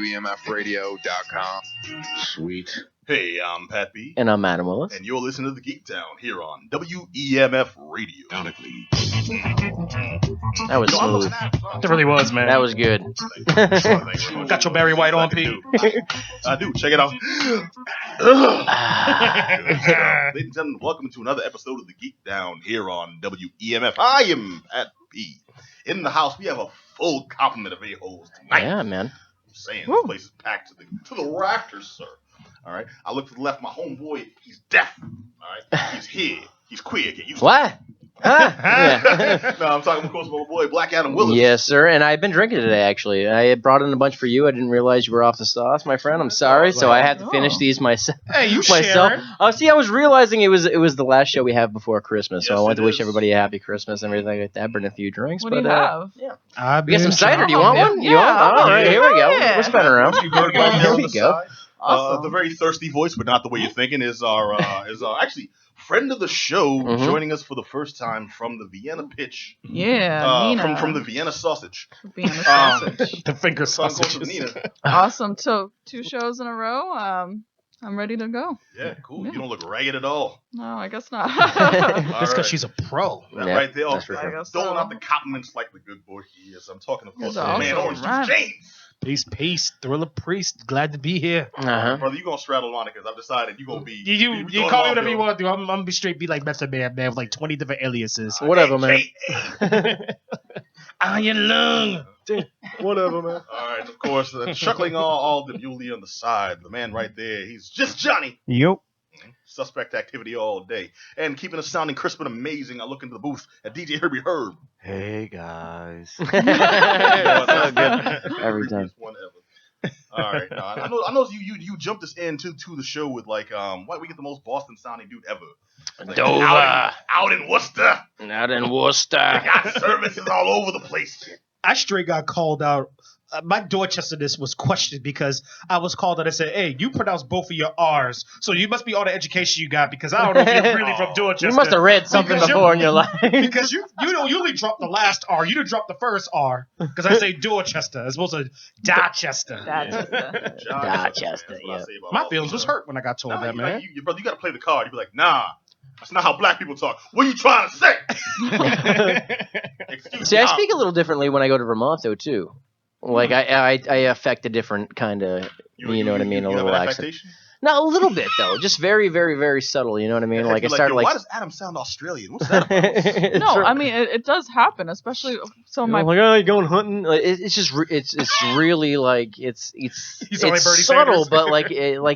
WEMFradio.com. Sweet. Hey, I'm Pat B. And I'm Adam Willis. And you're listening to the Geek Down here on WEMF Radio. That was smooth. It really was, man. That was good. Got your Barry White on, P? I do. Check it out. Ladies and gentlemen, welcome to another episode of the Geek Down here on WEMF. I am Pat B. In the house, we have a full complement of a-holes tonight. Yeah, man. I'm saying this place is packed to the rafters, sir. All right. I look to the left. My homeboy, he's deaf. All right. He's here. He's queer. Get used to What? Yeah. No, I'm talking, of course, about my boy, Black Adam Willis. Yes, sir. And I've been drinking today, actually. I brought in a bunch for you. I didn't realize you were off the sauce, my friend. I'm sorry. So I had to finish these myself. Hey, you myself. sharing? Oh, see, I was realizing it was the last show we have before Christmas, so I wanted to wish everybody a happy Christmas and everything like that. Bring a few drinks. What do you have? Yeah. We We got some cider. Do you want one? Yeah. You want? All right, here we go. Yeah. We're spinning around. You go Here we go. Awesome. The very thirsty voice, but not the way you're thinking, is our actually friend of the show, joining us for the first time from the Vienna pitch. Yeah, Nina. From the Vienna sausage. Vienna sausage. The finger So I'm going to sausages. Nina. Awesome. So 2 shows in a row. I'm ready to go. Yeah, cool. Yeah. You don't look ragged at all. No, I guess not. That's because she's a pro. That Yeah, right there. that's for I sure. guess Doling so. out the compliments like the good boy he is. I'm talking, of course, He's of the man also Orange Juice right. James. Peace. Thriller Priest. Glad to be here. Uh-huh. Brother, you gonna straddle Monicas. I've decided you gonna be. You call me whatever you want to do. I'm gonna be straight, be like Method Man, with like 20 different aliases. Whatever, man. Iron Lung. Whatever, man. All right, of course, chuckling all demurely on the side. The man right there, he's just Johnny. Yep. Suspect activity all day. And keeping us sounding crisp and amazing, I look into the booth at DJ Herbie Herb. Hey, guys. So good. Every time. Creepiest one ever. All right, now, I know you jumped us into the show with like why we get the most Boston sounding dude ever. Like, Dover. out in Worcester. Out in Worcester. They got services all over the place. I straight got called out. My Dorchesterness was questioned because I was called out and said, hey, you pronounce both of your R's, so you must be all the education you got because I don't know if you're really from Dorchester. You must have read something Because before in your life. Because you don't usually drop the last R. You don't drop the first R. Because I say Dorchester as opposed to Dorchester. Dorchester, yeah. My feelings was hurt when I got told that, man. Brother, you got to play the card. You be like, nah, that's not how black people talk. What are you trying to say? Excuse See, me, I speak a little differently when I go to Vermont, though, too. Like, I affect a different kind of, you know what I mean, a you have little an accent. affectation? No, a little bit, though. Just very, very, very subtle, you know what I mean? Like, I start, yo, like... why does Adam sound Australian? What's that about? No, I mean it does happen, especially so my. I'm like, oh, you going hunting? Like, it's just it's really like it's sound like Bernie subtle, Sanders. but like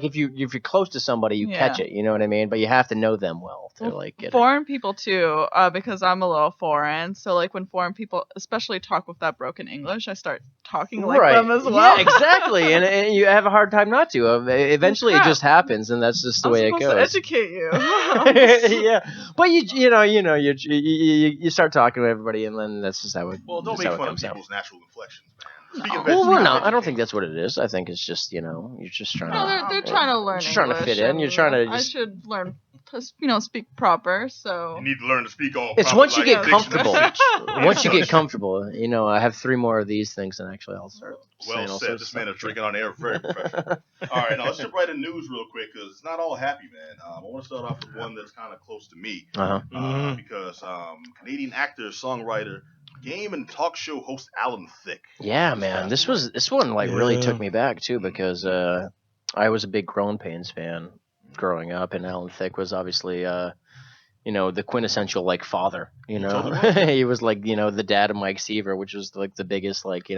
if you're close to somebody, you Yeah. catch it. You know what I mean? But you have to know them well to like get it. Foreign people too, because I'm a little foreign. So like when foreign people, especially talk with that broken English, I start talking like them as well. Yeah, exactly, and you have a hard time not to. Eventually, it just happens, and that's just the way it I'm goes. supposed to educate you. Yeah, but you start talking to everybody, and then that's just how it. Well, don't that's make how it fun of comes out. people's natural inflections, man. No. Speaking of Well, education, no, I don't think that's what it is. I think it's just you're just trying No, to. they're trying to learn Just trying to English, fit in. You're trying to and just- I should learn to speak proper. So You need to learn to speak all It's proper, once you like get dictionary. comfortable. Once you get comfortable, I have 3 more of these things, and actually I'll start. saying Well all said. sorts This of man stuff. is drinking on air. Very professional. All right, now let's jump right in news real quick because it's not all happy, man. I want to start off with one that's kind of close to me Uh-huh. because Canadian actor, songwriter, game and talk show host Alan Thicke. Yeah, man. This one really took me back too because I was a big Growing Pains fan growing up, and Alan Thicke was obviously the quintessential like father. Totally. He was like the dad of Mike Seaver, which was like the biggest like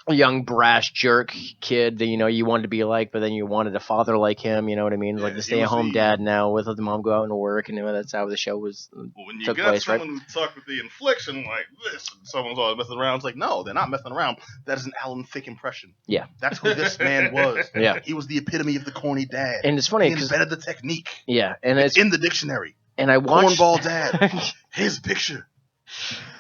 a young brash jerk kid that you wanted to be like, but then you wanted a father like him. You know what I mean? Yeah, Like the he stay-at-home was the- dad now with the mom go out and work, and that's how the show was. Well, when you Took got place, right? someone who talk with the inflection like this, and someone's always messing around, it's like, no, they're not messing around. That is an Alan Thicke impression. Yeah. That's who this man was. Yeah. He was the epitome of the corny dad. And it's funny He because invented the technique. yeah, and It's in the dictionary. and I watched Cornball dad. His picture.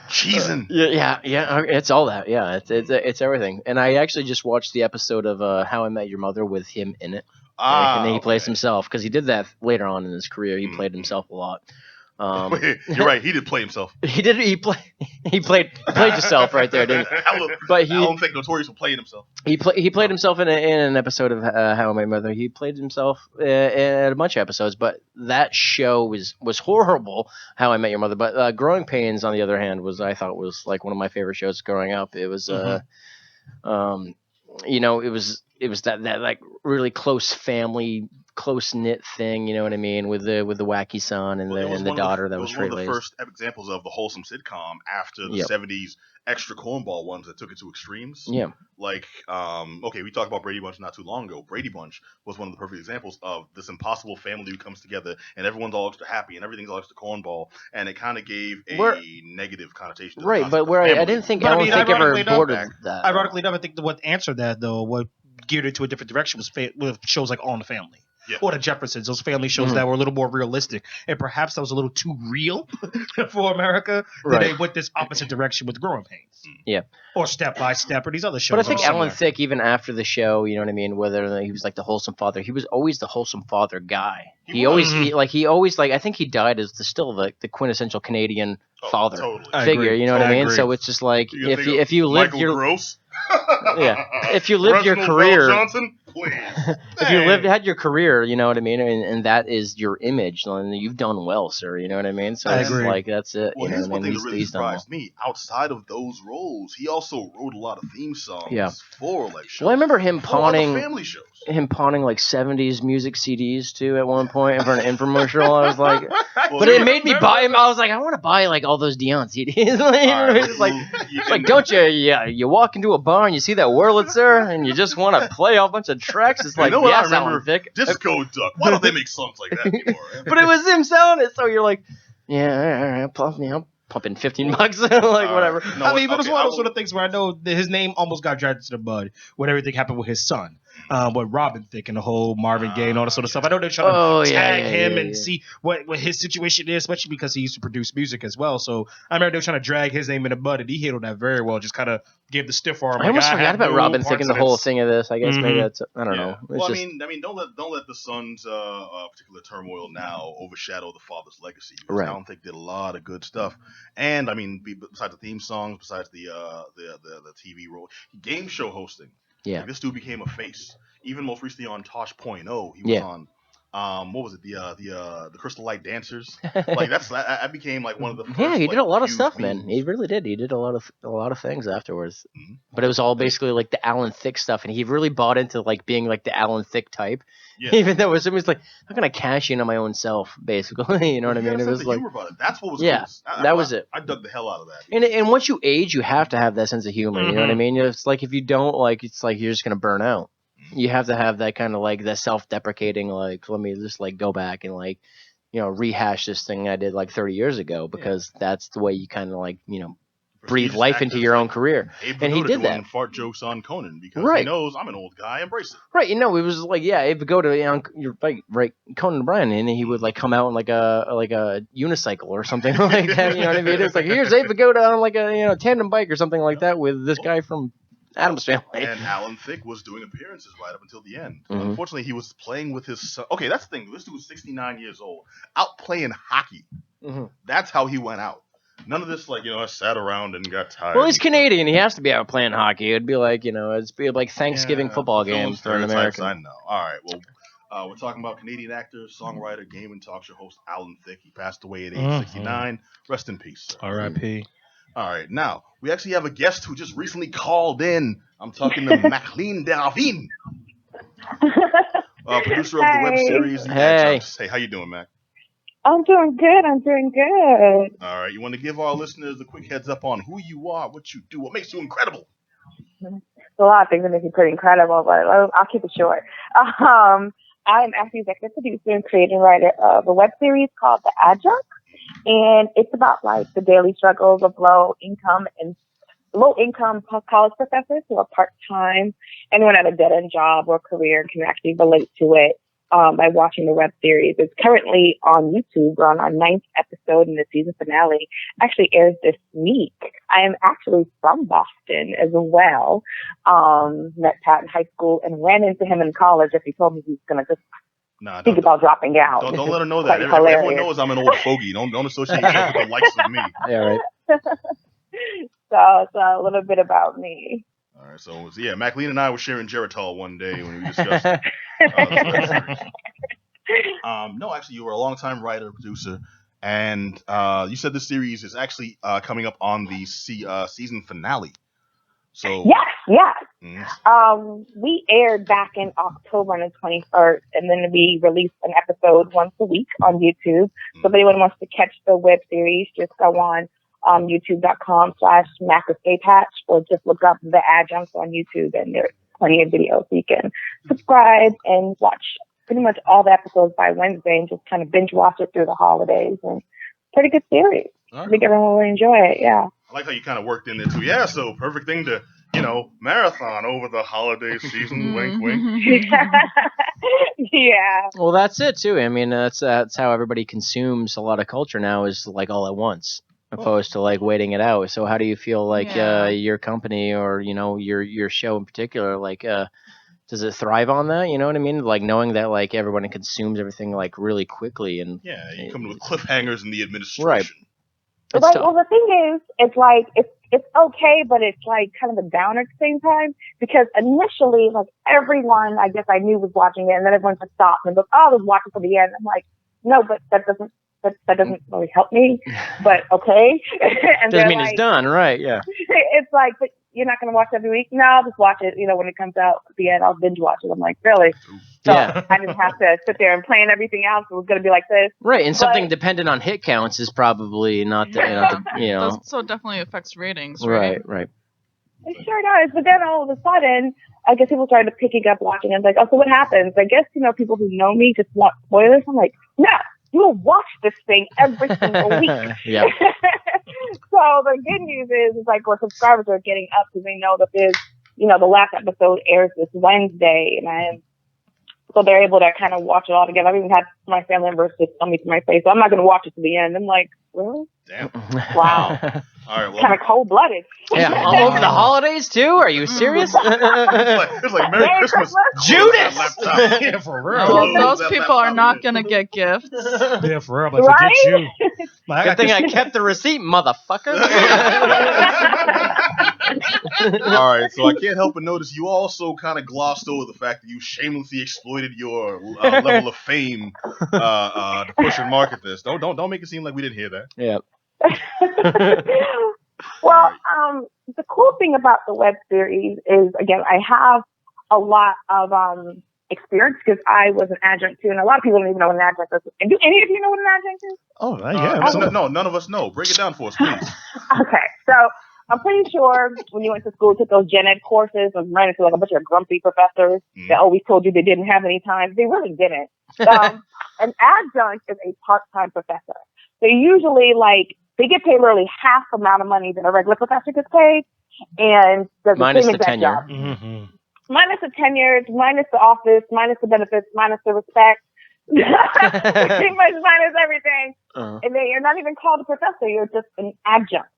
Cheesing. Yeah. It's all that. Yeah, it's everything. And I actually just watched the episode of How I Met Your Mother with him in it. And then he plays himself because he did that later on in his career. He played himself a lot. Wait, you're right. He did play himself. He did. He played yourself right there, didn't he? But Alan Thicke notorious for playing himself. He played himself in an episode of How I Met Your Mother. He played himself in a bunch of episodes, but that show was horrible. How I Met Your Mother. But Growing Pains, on the other hand, I thought was like one of my favorite shows growing up. It was you know, it was that like really close family, close knit thing. You know what I mean, with the wacky son and the daughter that was straight laced. It was one of the first examples of the wholesome sitcom after the '70s extra cornball ones that took it to extremes. Yeah. Like, okay, we talked about Brady Bunch not too long ago. Brady Bunch was one of the perfect examples of this impossible family who comes together and everyone's all extra happy and everything's all extra cornball, and it kind of gave a negative connotation to right, but where I didn't think Alan Thicke ever bordered that. Ironically enough, I think what answered that, though, what geared it to a different direction was with shows like All in the Family. Yeah. Or the Jeffersons, those family shows that were a little more realistic. And perhaps that was a little too real for America. That they went this opposite direction with Growing Pains. Yeah. Or Step by Step or these other shows. But I think Alan Thicke, even after the show, you know what I mean, whether he was like the wholesome father, he was always the wholesome father guy. He always I think he died as still the quintessential Canadian father figure, you know what I mean? So it's just like if you live Michael your Gross? if you lived your career, Johnson, please. If you had your career, you know what I mean, and that is your image, then you've done well, sir. You know what I mean? So it's like that's it. Well, you know here's what I one mean? thing that really surprised me. Outside of those roles, he also wrote a lot of theme songs for like shows. Well, I remember him pawning family shows. Like 70s music CDs too at one point for an infomercial. I was like, but it made me buy him. I was like, I want to buy like all those Dion CDs. Like, don't you? Yeah, you walk into a bar and you see that Wurlitzer and you just want to play a bunch of tracks. It's like, yes, Alan Thicke. Disco Duck. Why don't they make songs like that anymore? But it was him selling it, so you're like, yeah, all right, I'm pumping $15, like whatever. No, I mean, but it's one of those sort of things where I know that his name almost got dragged into the mud when everything happened with his son. With Robin Thicke and the whole Marvin Gaye and all that sort of stuff. I know they're trying to tag him and see what his situation is, especially because he used to produce music as well. So I remember they were trying to drag his name in the mud, and he handled that very well. Just kind of gave the stiff arm. I almost forgot about Robin Thicke and the whole thing of this. I guess maybe that's I don't know. Well, I mean, don't let the son's particular turmoil now overshadow the father's legacy. Right. Alan Thicke did a lot of good stuff, and I mean, besides the theme songs, besides the TV role, game show hosting. Yeah, like, this dude became a face. Even most recently on Tosh.0, he was on what was it? The Crystal Light Dancers. Like that became like one of the first, he did a lot of stuff, memes. man. He really did. He did a lot of things afterwards. Mm-hmm. But it was all basically like the Alan Thicke stuff, and he really bought into like being like the Alan Thicke type. Yeah. Even though it was like, how can I cash in on my own self, basically? You know what I mean? It was like that's what was that was it. I dug the hell out of that. And once you age, you have to have that sense of humor. Mm-hmm. You know what I mean? It's like if you don't, like, it's like you're just gonna burn out. You have to have that kind of like that self-deprecating, like, let me just like go back and like, you know, rehash this thing I did like 30 years ago, because that's the way you kind of like, you know, breathe life into your own career. And he did that. Fart jokes on Conan because he knows I'm an old guy. Embrace it. Right. You know, it was like, Abe Vigoda, you know, you're right, Conan O'Brien, and he would like come out in like a unicycle or something like that. You know what I mean? It's like, here's Abe Vigoda on like a tandem bike or something like that with this guy from Addams Family. And Alan Thicke was doing appearances right up until the end. Mm-hmm. Unfortunately, he was playing with his son. Okay, that's the thing. This dude was 69 years old, out playing hockey. Mm-hmm. That's how he went out. None of this, like, you know, I sat around and got tired. Well, he's Canadian. He has to be out playing hockey. It'd be like, you know, it'd be like Thanksgiving football games for an American. I know. All right, well, we're talking about Canadian actor, songwriter, game and talk show host Alan Thicke. He passed away at age 69. Rest in peace. R.I.P. All right, now, we actually have a guest who just recently called in. I'm talking to Maclean Delvin, producer of the web series Adjuncts. Hey, how you doing, Mac? I'm doing good. All right, you want to give our listeners a quick heads up on who you are, what you do, what makes you incredible? There's a lot of things that make you pretty incredible, but I'll keep it short. I'm actually executive producer and creator and writer of a web series called The Adjuncts. And it's about like the daily struggles of low income college professors who are part-time. Anyone at a dead-end job or career can actually relate to it by watching the web series. It's currently on YouTube. We're on our 9th episode, and the season finale actually airs this week. I am actually from Boston as well. Met Pat in high school and ran into him in college as he told me he's going to just think about dropping out. Don't let her know that. Everyone knows I'm an old fogey. Don't associate yourself with the likes of me. Yeah, right. So a little bit about me. All right, so yeah, MacLean and I were sharing Geritol one day when we discussed the web series. No, actually, you were a longtime writer, producer, and you said this series is actually coming up on the season finale. So yes. We aired back in October on the 21st, and then we released an episode once a week on YouTube. So if anyone wants to catch the web series, just go on youtube.com/MacEscapeHatch, or just look up the Adjuncts on YouTube, and there's plenty of videos. You can subscribe and watch pretty much all the episodes by Wednesday and just kind of binge watch it through the holidays. And pretty good series. I think everyone will enjoy it. Yeah. I like how you kind of worked in there too. Yeah, so perfect thing to, marathon over the holiday season. Wink, wink. Yeah. Well, that's it too. I mean, that's how everybody consumes a lot of culture now, is like all at once, opposed to like waiting it out. So how do you feel like your company, or your show in particular, like does it thrive on that? You know what I mean? Like knowing that like everyone consumes everything like really quickly, and you come with cliffhangers in the administration. Right. Right. Well, the thing is, it's like it's okay, but it's like kind of a downer at the same time, because initially, like everyone I guess I knew was watching it, and then everyone just stopped and goes, "Oh, I was watching till the end." I'm like, no, but that doesn't really help me. But okay, and doesn't mean like, it's done, right? Yeah. It's like, but you're not going to watch it every week? No, I'll just watch it. When it comes out at the end, I'll binge watch it. I'm like, really? So I didn't have to sit there and plan everything else. It was going to be like this. Right, and something dependent on hit counts is probably not the. So it definitely affects ratings, right? Right. It sure does. But then all of a sudden, I guess people started picking up watching it. Like, oh, so what happens? I guess, people who know me just want spoilers. I'm like, no, you'll watch this thing every single week. Yeah. So the good news is like our subscribers are getting up because they know that there's, the last episode airs this Wednesday, so they're able to kind of watch it all together. I've even had my family members just tell me to my face, so I'm not going to watch it to the end. I'm like, really? Damn. Wow. All right. Well, kind of cold-blooded. Yeah. All over the holidays too? Are you serious? It's like Merry Christmas. Judas. Yeah, for real. Well, those people are not going to get gifts. Yeah, for real. But forget you. Good thing I kept the receipt, motherfucker. All right, so I can't help but notice you also kind of glossed over the fact that you shamelessly exploited your level of fame to push and market this. Don't make it seem like we didn't hear that. Yeah. Well, the cool thing about the web series is, again, I have a lot of experience because I was an adjunct too, and a lot of people don't even know what an adjunct is. And do any of you know what an adjunct is? Oh, yeah. No, none of us know. Break it down for us, please. Okay, so I'm pretty sure when you went to school, took those gen ed courses, and ran into like a bunch of grumpy professors that always told you they didn't have any time. They really didn't. An adjunct is a part-time professor. So usually, they get paid literally half the amount of money that a regular professor gets paid, and does the same exact job. Mm-hmm. Minus the tenure, minus the office, minus the benefits, minus the respect. Pretty much minus everything. And then you're not even called a professor, you're just an adjunct.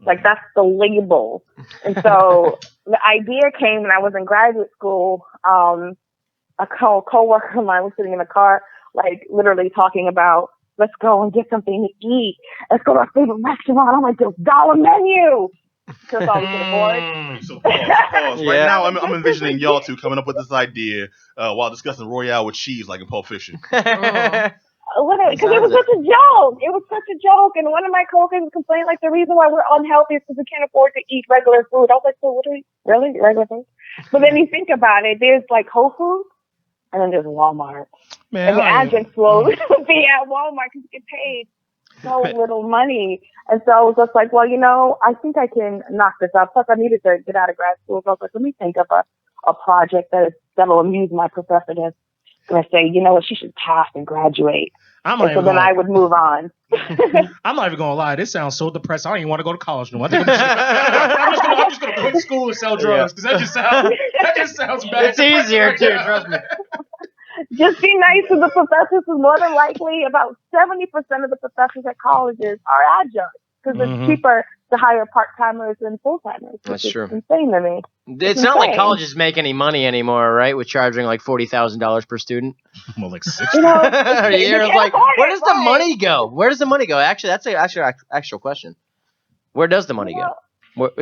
Like, that's the label. And so the idea came when I was in graduate school. A co-worker of mine was sitting in the car, literally talking about, let's go and get something to eat. Let's go to our favorite restaurant. I'm like, $1 menu. That's all we can afford. So pause. Right now, I'm envisioning y'all two coming up with this idea while discussing Royale with cheese like in Pulp Fiction. Literally, because it was such a joke. It was such a joke. And one of my coworkers complained, the reason why we're unhealthy is because we can't afford to eat regular food. I was like, so what are we, really? Regular food? But then you think about it, there's Whole Foods, and then there's Walmart. Man, and the adjuncts will be at Walmart because you get paid so little money. And so I was just like, well, I think I can knock this up. Plus, I needed to get out of grad school. So I was like, let me think of a project that'll amuse my professor that's going to say, you know what, she should pass and graduate. Then I would move on. I'm not even going to lie. This sounds so depressed. I don't even want to go to college no more. I'm just going to quit school and sell drugs because that just sounds bad. It's easier, too. Trust me. Just be nice to the professors, because more than likely about 70% of the professors at colleges are adjuncts because it's cheaper to hire part-timers and full-timers. That's which true. is insane to me. It's not like colleges make any money anymore, right? With charging like $40,000 per student. More like 60. You know, You're like, where does the money go? Where does the money go? Actually, that's an actual question. Where does the money go?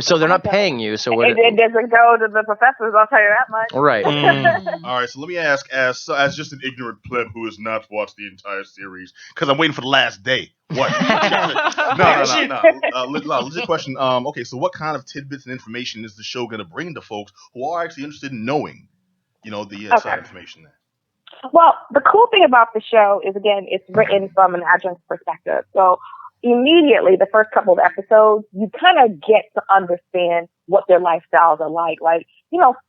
So they're not paying you. So it doesn't go to the professors. I'll tell you that much. Right. All right. So let me ask, as just an ignorant pleb who has not watched the entire series, because I'm waiting for the last day. What? No. Legit question. Okay. So what kind of tidbits and information is the show going to bring to folks who are actually interested in knowing, the inside information there? Well, the cool thing about the show is, again, it's written from an adjunct perspective. So immediately, the first couple of episodes, you kind of get to understand what their lifestyles are like. Like,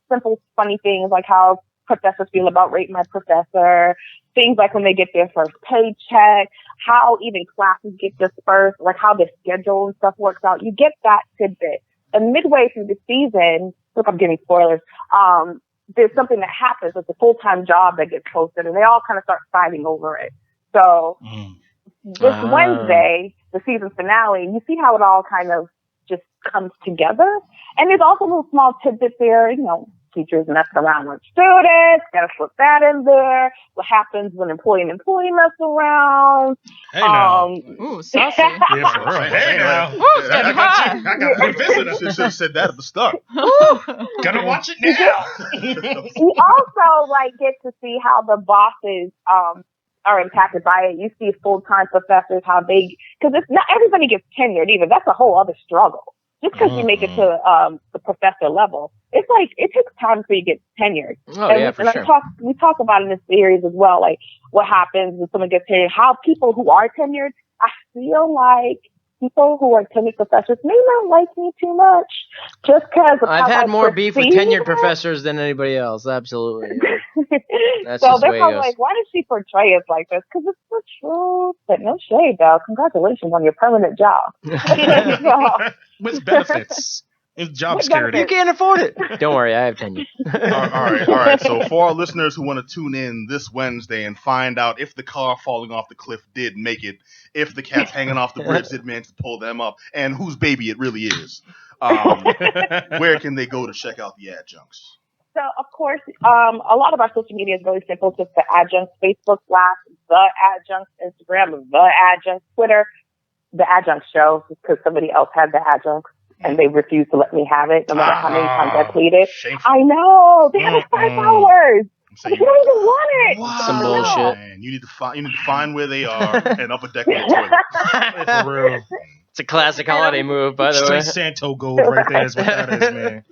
simple, funny things like how professors feel about Rate My Professor, things like when they get their first paycheck, how even classes get dispersed, like how the schedule and stuff works out. You get that tidbit. And midway through the season, look, I'm giving spoilers, there's something that happens. It's a full-time job that gets posted, and they all kind of start fighting over it. So this Wednesday, the season finale, you see how it all kind of just comes together. And there's also little small tidbits there, teachers messing around with students, gotta slip that in there. What happens when employee and employee mess around. Hey now. Ooh, saucy. Yeah, for real. Hey now. Ooh, it's getting hot. I got a visitor. Should have said that at the start. Gonna watch it now. You also get to see how the bosses are impacted by it. You see full-time professors, how because it's not everybody gets tenured either. That's a whole other struggle. Just because you make it to the professor level, it's like it takes time for you to get tenured. Oh, yeah, for sure. We talk about in this series as well, like what happens when someone gets tenured. How people who are tenured, I feel like people who are tenured professors may not like me too much, just because I've had more beef with tenured professors than anybody else. Absolutely. That's so just they're the way it probably goes. like, why does she portray us like this? Because it's the truth. But no shade, though. Congratulations on your permanent job. With benefits. It's job security. You can't afford it. Don't worry, I have tenure. All right. So for our listeners who want to tune in this Wednesday and find out if the car falling off the cliff did make it, if the cats hanging off the bridge did manage to pull them up, and whose baby it really is, where can they go to check out the adjuncts? So, of course, a lot of our social media is really simple. Just the Adjuncts Facebook / the Adjuncts Instagram, the Adjuncts Twitter, the Adjuncts Show, because somebody else had the Adjuncts and they refused to let me have it, no matter how many times I pleaded. Shameful. I know they have 5 followers. They don't even want it. Wow. Some bullshit. Man, you need to find where they are and upper deck their Twitter. For real. It's a classic holiday move, by the way. Straight Santo gold right there is what that is, man.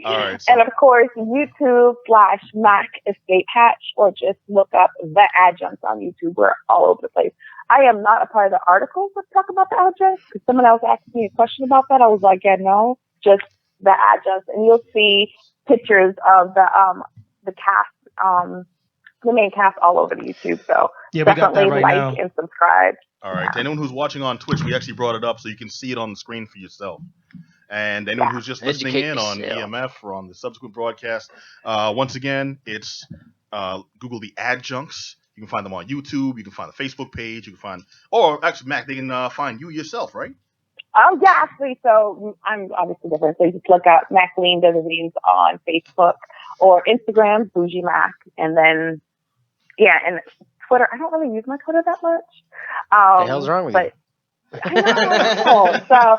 All right. So. And of course, YouTube / Mac Escape Hatch, or just look up the Adjuncts on YouTube. We're all over the place. I am not a part of the articles that talk about the Adjuncts, because someone else asked me a question about that. I was like, yeah, no, just the Adjuncts. And you'll see pictures of the cast, the main cast all over the YouTube. So yeah, we got that definitely right like now. and subscribe. All right. To anyone who's watching on Twitch, we actually brought it up so you can see it on the screen for yourself. And anyone who's just listening in on EMF or on the subsequent broadcast, once again, it's Google the Adjuncts. You can find them on YouTube. You can find the Facebook page. You can find, or actually, Mac, they can find you yourself, right? Yeah, actually, so I'm obviously different. So you just look up Maclean Desirines on Facebook or Instagram, Bougie Mac, and then and Twitter. I don't really use my Twitter that much. What the hell's wrong with you? I know. So,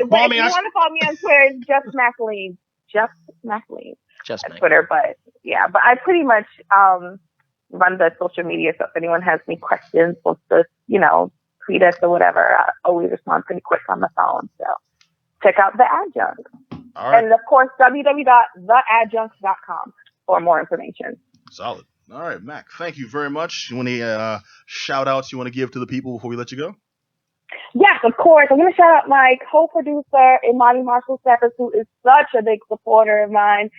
but if you want to follow me on Twitter, it's just Maclean. Just Maclean. Just on Twitter, but I pretty much run the social media. So if anyone has any questions, wants to, tweet us or whatever, I always respond pretty quick on the phone. So check out the Adjuncts. All right. And of course, www.theadjuncts.com for more information. Solid. All right, Mac, thank you very much. You want any shout outs you want to give to the people before we let you go? Yes, of course. I'm going to shout out my co-producer, Imani Marshall Steppers, who is such a big supporter of mine,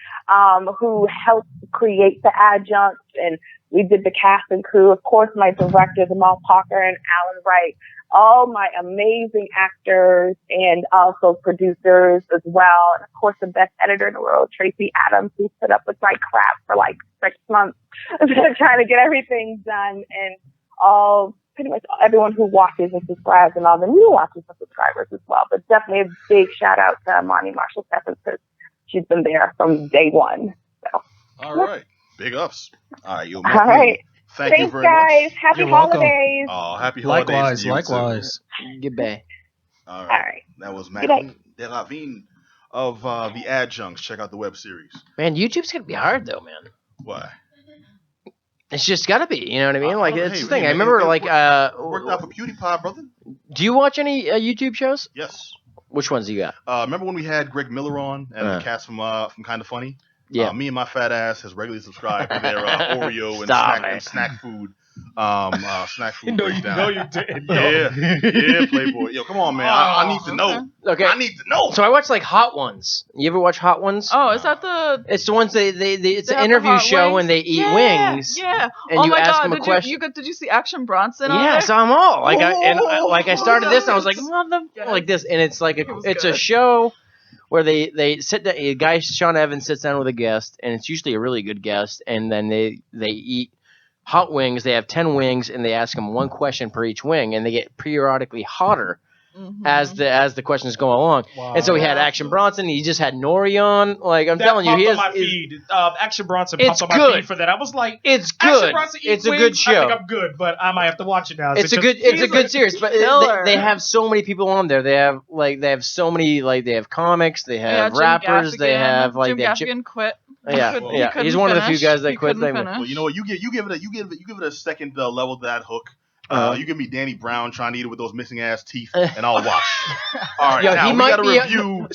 who helped create the Adjuncts, and we did the cast and crew. Of course, my directors, Amal Parker and Alan Wright, all my amazing actors and also producers as well. And of course, the best editor in the world, Tracy Adams, who put up with my crap for 6 months trying to get everything done. And pretty much everyone who watches and subscribes and all the new watchers and subscribers as well. But definitely a big shout out to Monty Marshall Stephens because she's been there from day one. So. All right. Big ups. All right. All right. Thanks, you very guys. much. Happy You're welcome. holidays. Oh, happy holidays. Likewise. Goodbye. All All right. That was Maxine Delavine of the Adjuncts. Check out the web series. Man, YouTube's gonna be hard though, man. Why? It's just gotta be. You know what I mean? Like it's the thing. I man, remember it like worked out for PewDiePie, brother. Do you watch any YouTube shows? Yes. Which ones do you got? Remember when we had Greg Miller on and the cast from Kind of Funny? Yeah. Me and my fat ass has regularly subscribed to their Oreo and snack food. Snack food breakdown. No, you didn't. Yeah, Playboy. Yo, come on, man. I need to know. Okay. I need to know. So I watch like Hot Ones. You ever watch Hot Ones? Oh, is that the? It's the ones it's They an have the interview hot show wings? and they eat Yeah, wings. Yeah. And oh you my ask God, them a question. Did you see Action Bronson? Yeah, I saw them all. I started this and I was like, Yes. like this, and it's like it's a show where they sit down. A guy, Sean Evans, sits down with a guest, and it's usually a really good guest, and then they eat hot wings. They have 10 wings, and they ask them one question per each wing, and they get periodically hotter as the questions go along. Wow. And so he had Action Bronson. He just had Nori on. Like I'm telling you, he is. My feed. Action Bronson It's popped on my good. feed for that. I was like, It's Action good. Bronson It's a wings? good show. I think I'm good, but I might have to watch it now. It's a good series, but they have so many people on there. They have so many they have comics, they have rappers, they have Jim Gaffigan quit. Yeah. He's one of the few guys that quit. Well, you know what? You give it a second level to that hook. You give me Danny Brown trying to eat it with those missing ass teeth, and I'll watch. All right, now we got a review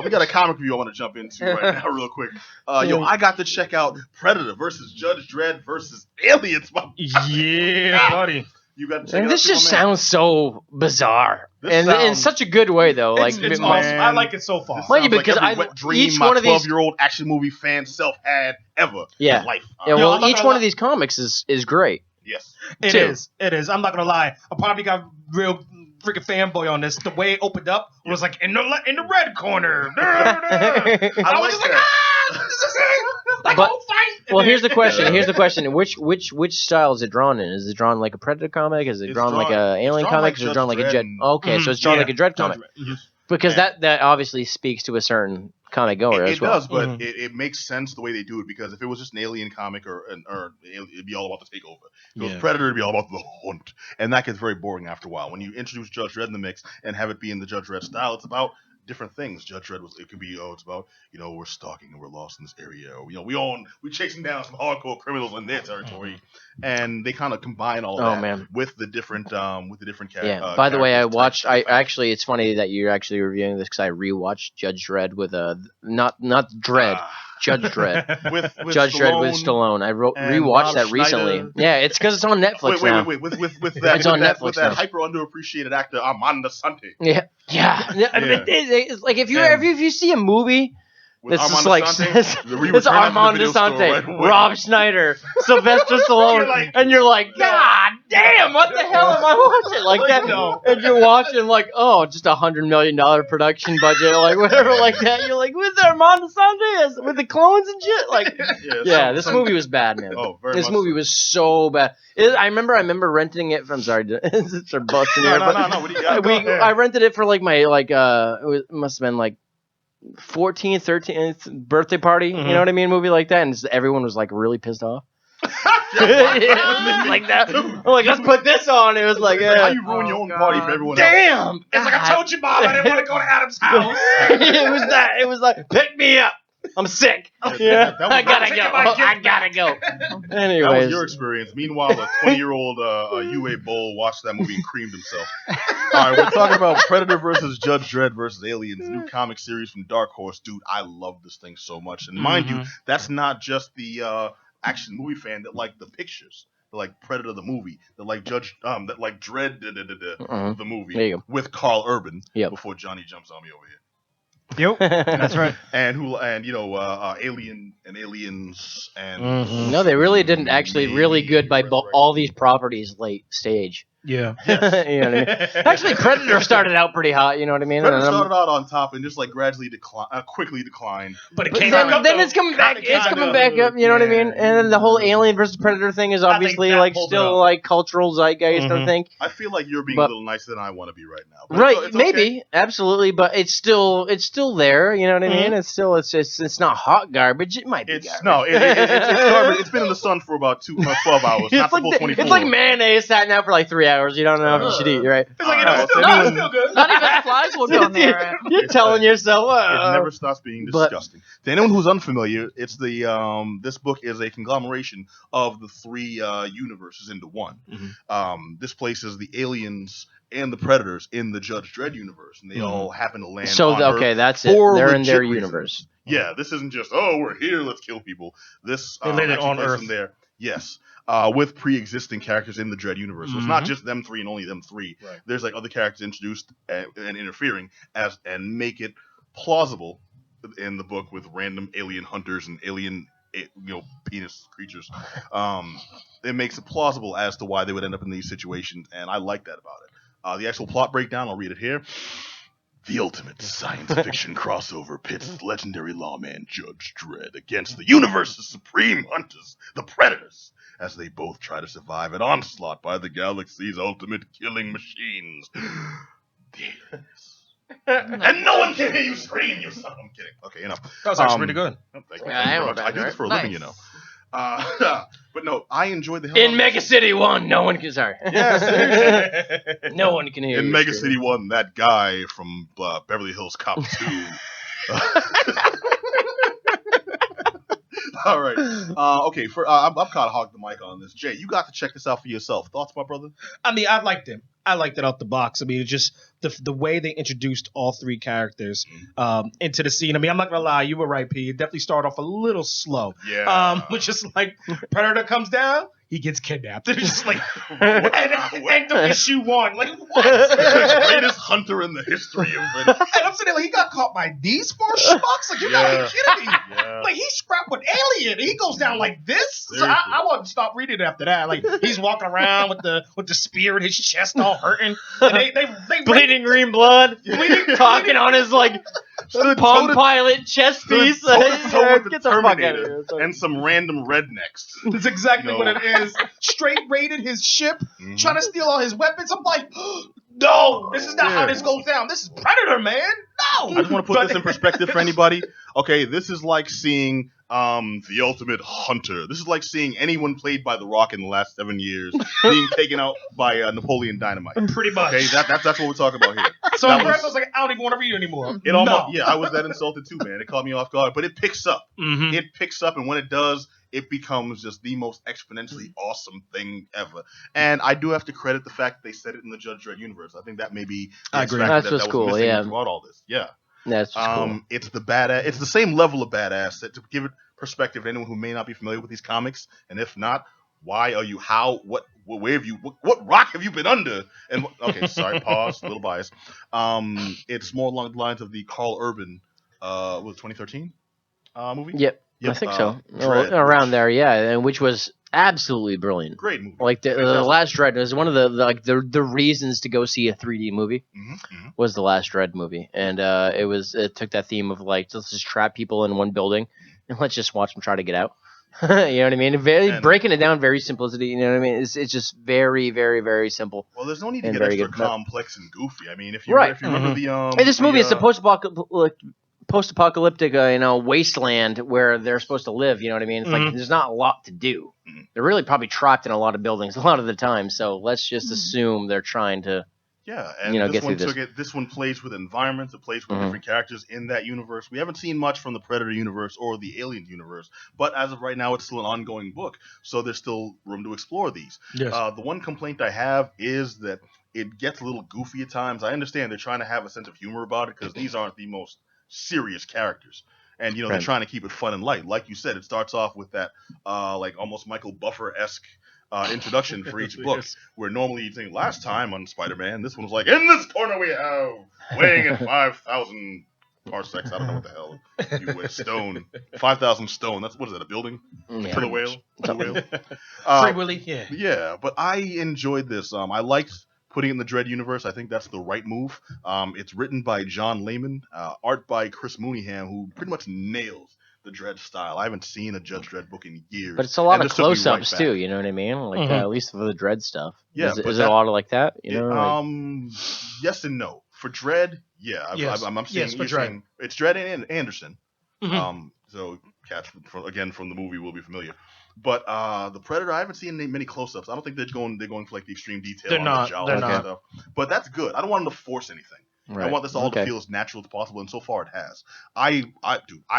we got a comic review I want to jump into right now, real quick. I got to check out Predator versus Judge Dredd versus Aliens. Yeah, buddy. You got to check and out this just sounds so bizarre, in such a good way though. It's awesome. I like it so far. Mind you, because like every wet dream my 12-year-old action movie fan self had ever in life. Yeah, well, each one of these comics is great. Yes. It is. I'm not gonna lie. I probably got real freaking fanboy on this. The way it opened up was like in the red corner. I was just like, this is it. Like, whole fight. Well, here's the question. Which style is it drawn in? Is it drawn like a Predator comic? Is it drawn like a Alien comic? Is it drawn like a Dredd? Okay, so it's drawn like a Dredd comic. Because that obviously speaks to a certain comic goer as well. It does, but it makes sense the way they do it, because if it was just an Alien comic or it'd be all about the takeover. If it was Predator, it'd be all about the hunt. And that gets very boring after a while. When you introduce Judge Dredd in the mix and have it be in the Judge Dredd style, it's about different things. Judge Dredd it's about, we're stalking and we're lost in this area. Or, we're chasing down some hardcore criminals in their territory. And they kind of combine all of that with the different characters. Yeah. By the way, it's funny that you're actually reviewing this because I rewatched Judge Dredd with not Dredd. Judge Dredd. with Judge Stallone Dredd with Stallone. I rewatched Bob that recently. Schneider. Yeah, it's because it's on Netflix now. Wait. With it's on Netflix with that hyper underappreciated actor Armando Sante. Yeah. It's like if you see a movie that's just like it's Armando Sante, Rob Schneider, Sylvester Stallone, and you're like, God damn, what the hell am I watching like that? And you're watching just $100 million production budget, like whatever, like that. You're like, with Armando Sante with the clones and shit, this movie was bad, man. This movie was so bad. I remember renting it. I'm sorry, start busting here. No. What do you got? I rented it for like my it must have been like 14th, 13th birthday party, you know what I mean? Movie like that, and everyone was like really pissed off. Like that. I'm like, let's put this on. It was like, how you ruin your own party for everyone else? Damn! It's like, I told you, Bob, I didn't want to go to Adam's house. It was like, pick me up. I'm sick. Yeah, I gotta go. Anyways, that was your experience. Meanwhile, a 20-year-old UA Bull watched that movie and creamed himself. All right, we're talking about Predator versus Judge Dredd versus Aliens, new comic series from Dark Horse. Dude, I love this thing so much. And mind you, that's not just the action movie fan that like the pictures. That like Predator the movie. That like that like Dredd the movie with Carl Urban before Johnny jumps on me over here. Yep, that's right. Alien and Aliens and no, they really didn't actually really good by all these properties late stage. Yeah. Yes. You know what I mean? Actually, Predator started out pretty hot. You know what I mean? Predator started out on top and just like gradually quickly declined. But it But came then, back up. then it's coming back. It's coming back up. You know what I mean? And then the whole Alien versus Predator thing is obviously that like pulled it still up. like cultural zeitgeist. I think. I feel like you're being a little nicer than I want to be right now. But Right? it's Maybe, absolutely, but it's still there. You know what I mean? It's still it's not hot garbage. It might be garbage. No, it's garbage. It's been in the sun for about 12 hours. Not like full 24. it's like mayonnaise sat out for like 3 hours. You don't know if you should eat, right? It's like it's still good. Not even flies will go near it. You're telling yourself, it never stops being disgusting. To anyone who's unfamiliar, it's the this book is a conglomeration of the 3 universes into one. This places the aliens and the Predators in the Judge Dredd universe, and they all happen to land on Earth that's it. They're in their universe. Yeah, this isn't just, we're here, let's kill people. This they landed on Earth. them there. Yes. With pre-existing characters in the Dredd universe. So it's not just them 3 and only them 3. Right. There's like other characters introduced and interfering and make it plausible in the book with random alien hunters and alien penis creatures. It makes it plausible as to why they would end up in these situations, and I like that about it. The actual plot breakdown, I'll read it here. The ultimate science fiction crossover pits legendary lawman Judge Dredd against the universe's supreme hunters, the Predators, as they both try to survive an onslaught by the galaxy's ultimate killing machines, the aliens. And no one can hear you scream, you son. I'm kidding. Okay, enough. That was actually pretty good. Thank you. I do this for a living, you know. But no, I enjoyed the hell in Mega City 1. No one can. Sorry. Yes, no one can hear. In Mega City 1, that guy from Beverly Hills Cop 2. All right. Okay. I've kind of hogged the mic on this. Jay, you got to check this out for yourself. Thoughts, my brother? I mean, I liked it. I liked it out the box. I mean, it's just the way they introduced all 3 characters into the scene. I mean, I'm not gonna lie, you were right, P. It definitely started off a little slow. Yeah. Which is like Predator comes down, he gets kidnapped. It's just like and the issue 1. Like what? The greatest hunter in the history of it. And I'm sitting there like, he got caught by these 4 schmucks? Like, you gotta be kidding me. Yeah. Like, he's scrapped with Alien. He goes down like this. So I wanted to stop reading it after that. Like, he's walking around with the spear in his chest all hurting. And they bleeding green blood. Talking on his like Palm Pilot chest piece. Get the fuck out of here. And some random rednecks. That's exactly what it is. Straight raided his ship, trying to steal all his weapons. I'm like, no, this is not how this goes down. This is Predator, man. No. I just want to put this in perspective for anybody. Okay, this is like seeing the ultimate hunter. This is like seeing anyone played by The Rock in the last 7 years being taken out by Napoleon Dynamite. Pretty much. Okay, that's what we're talking about here. So I was like, I don't even want to read it anymore. I was that insulted too, man. It caught me off guard, but it picks up. It picks up, and when it does, it becomes just the most exponentially awesome thing ever. And I do have to credit the fact that they said it in the Judge Dredd universe. I think that may be I agree. That's what's cool. Yeah, throughout all this. Yeah, that's cool. It's the badass. It's the same level of badass that, to give it perspective to anyone who may not be familiar with these comics, and if not, why are you? How? What? Where have you? What rock have you been under? And okay, sorry, pause. A little bias. It's more along the lines of the Carl Urban, was 2013 movie. Yep. I think so. Dredd, around there, yeah, and which was absolutely brilliant. Great movie. Like the last Dredd was one of the reasons to go see a 3D movie was the last Dredd movie, and it took that theme of like, let's just trap people in one building and let's just watch them try to get out. You know what I mean? Breaking it down, very simplicity. You know what I mean? It's just very, very, very simple. Well, there's no need to get extra complex and goofy. I mean, if you remember the in this movie, it's the post-apocalyptic, wasteland where they're supposed to live. You know what I mean? It's like there's not a lot to do. They're really probably trapped in a lot of buildings a lot of the time. So let's just assume they're trying to. Yeah, and this one plays with environments. It plays with different characters in that universe. We haven't seen much from the Predator universe or the Alien universe, but as of right now, it's still an ongoing book, so there's still room to explore these. Yes. The one complaint I have is that it gets a little goofy at times. I understand they're trying to have a sense of humor about it because these aren't the most serious characters. And, they're trying to keep it fun and light. Like you said, it starts off with that like almost Michael Buffer-esque introduction for each book, where normally you'd think last time on Spider-Man, this one was like, in this corner we have, weighing at 5,000 parsecs. I don't know what the hell you weigh. Stone. 5,000 stone. What is that? A building? Yeah. Killer whale. Blue whale. Free Willy. Yeah. Yeah, but I enjoyed this. I liked putting it in the Dredd universe. I think that's the right move. It's written by John Layman, art by Chris Mooneyham, who pretty much nails the Dredd style. I haven't seen a Judge Dredd book in years. But it's a lot and of this took me close-ups right too. back. You know what I mean? Like Mhm. at least for the Dredd stuff. Yeah, Is but it a that- lot of like that? You know? Yes and no. For Dredd, yeah, Yes. I'm Yes, saying, for you're Dredd. saying it's Dredd and Anderson. Mhm. So cats from the movie will be familiar. But the Predator, I haven't seen many close-ups. I don't think they're going for like the extreme detail They're on not, the jowls they're and not. stuff. But that's good. I don't want them to force anything. Right. I want this all Okay. to feel as natural as possible, and so far it has. I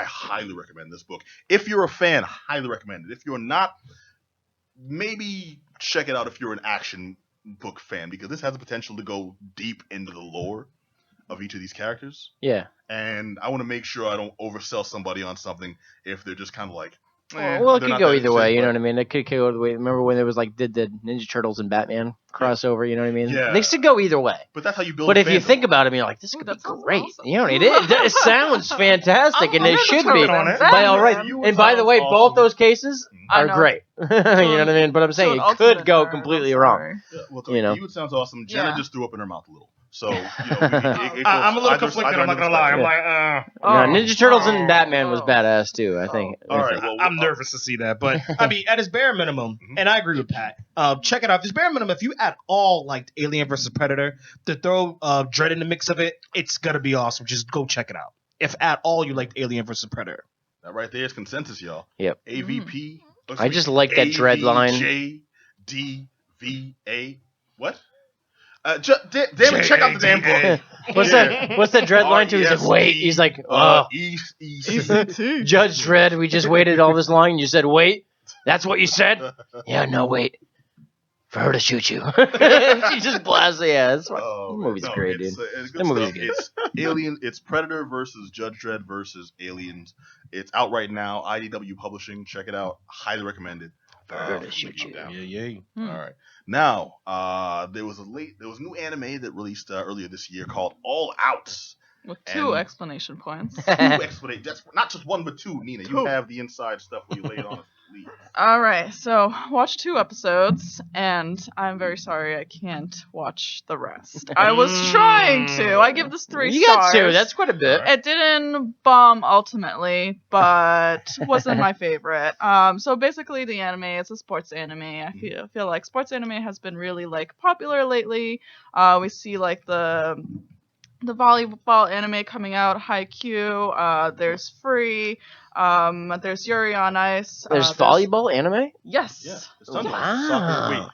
highly recommend this book. If you're a fan, highly recommend it. If you're not, maybe check it out if you're an action book fan, because this has the potential to go deep into the lore of each of these characters. Yeah. And I want to make sure I don't oversell somebody on something if they're just kind of like, Well, it they're could not go that either way. interesting, You know but- what I mean? It could go either way. Remember when there was like did the Ninja Turtles and Batman crossover? You know what I mean? Yeah. They could go either way. But that's how you build. But a if you fandom. think about it, you're like, this Ooh, could that be sounds great. awesome. You know, it sounds fantastic, and I'm it Ninja should be Turtles on and it. by all Batman. right. You And by the sounds way, awesome. both those cases I are know. great. You know what I mean? But I'm saying To an it ultimate could go nerd, completely I'm wrong. sorry. Yeah, well, You know. you, it sounds awesome. Jenna Yeah. just threw up in her mouth a little. So, I'm I'm a little conflicted. I'm not gonna lie. I'm like, No, Ninja Turtles and Batman was Oh. badass too. I think. All right. Well, I'm nervous to see that, but I mean, at its bare minimum, Mhm. and I agree with Pat. Check it out. If it's bare minimum, if you at all liked Alien vs Predator, to throw Dredd in the mix of it, it's gonna be awesome. Just go check it out. If at all you liked Alien vs Predator, that right there is consensus, y'all. Yep. AVP. I just like that Dredd line. JDVA. What? Damn it! Check out the damn book. What's that? What's that Dredd line too? He's like, wait. He's like, oh, ECT. Judge Dredd. We just waited all this long, and you said, wait. That's what you said? Yeah. No, wait. For her to shoot you. She just blasts. Yeah, that's what. Oh, The movie's no, great, it's, dude. It's good The movie's stuff. good. It's Alien. It's Predator versus Judge Dredd versus Aliens. It's out right now. IDW Publishing. Check it out. Highly recommend it. Her to shoot Geek you. Down. yeah. Hmm. All right. Now, there was a new anime that released earlier this year called All Out. With two And- explanation points. Two explanations. That's not just one, but two. Nina, you Two. have the inside stuff when you lay it on us, please. All right, so watch 2 episodes, and I'm very sorry I can't watch the rest. I was trying to. I give this 3 You stars. got 2. That's quite a bit. It didn't bomb ultimately, but wasn't my favorite. So basically, the anime is a sports anime. I feel like sports anime has been really like popular lately. We see like the volleyball anime coming out, Haikyuu. There's Free. There's Yuri on Ice. There's volleyball anime? Yes. Yeah. It's tons of Wow. soccer.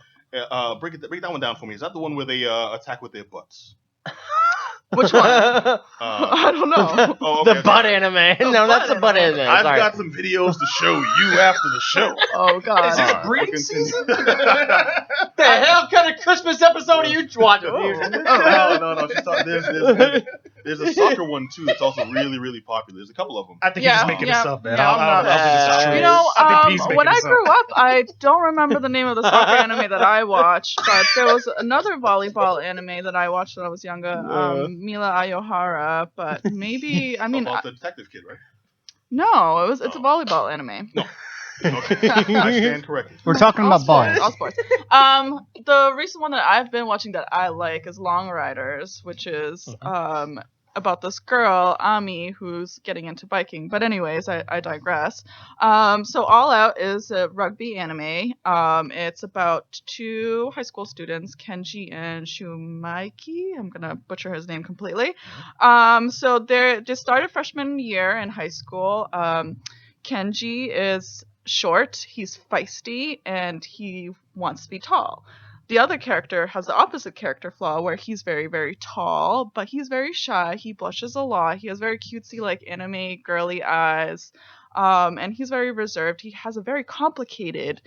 Wait. Break that one down for me. Is that the one where they attack with their butts? Which one? Uh, I don't know. oh, okay, The butt anime. No, that's the butt anime. I've Sorry. got some videos to show you after the show. Oh God. Is this Alright, breeding we'll continue. season? What the hell kind of Christmas episode are you watching? No. There's a soccer one too that's also really, really popular. There's a couple of them. I think Yeah, he's just making yeah, this up, man. yeah, I don't think this is true. You know, I think he's making when I this up. grew up, I don't remember the name of the soccer anime that I watched, but there was another volleyball anime that I watched when I was younger, Mila Ayohara. But maybe, I mean, About the detective kid, right? no, it's a Oh. volleyball anime. Okay. I stand corrected. We're talking All about sports, boys. all sports. The recent one that I've been watching that I like is Long Riders, which is about this girl, Ami, who's getting into biking. But anyways, I digress. So All Out is a rugby anime. It's about 2 high school students, Kenji and Shumaiki. I'm gonna butcher his name completely. So they started freshman year in high school. Kenji is short, he's feisty, and he wants to be tall. The other character has the opposite character flaw where he's very, very tall, but he's very shy. He blushes a lot. He has very cutesy, like anime girly eyes. And he's very reserved. He has a very complicated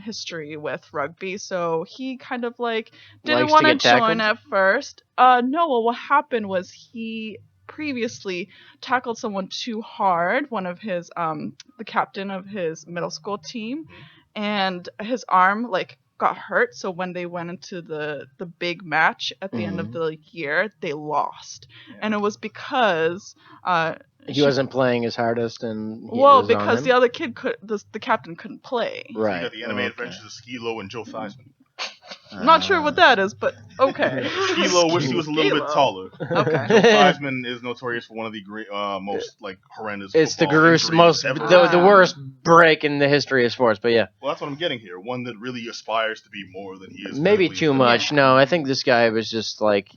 history with rugby, so he kind of like didn't Likes to want to get tackled? join at first. No, well, what happened was he previously tackled someone too hard, one of his the captain of his middle school team, and his arm like got hurt, so when they went into the big match at the end of the year, they lost, and it was because he wasn't playing his hardest, and because the other kid the captain couldn't play. Right. So you got the anime adventures of Skilo and Joe Theismann. I'm not sure what that is, but okay. Skilo wished he was a little bit taller. Okay. Joe Theismann is notorious for one of the most horrendous. It's the the worst break in the history of sports. But yeah. Well, that's what I'm getting here. One that really aspires to be more than he is. Maybe too much. No, I think this guy was just like.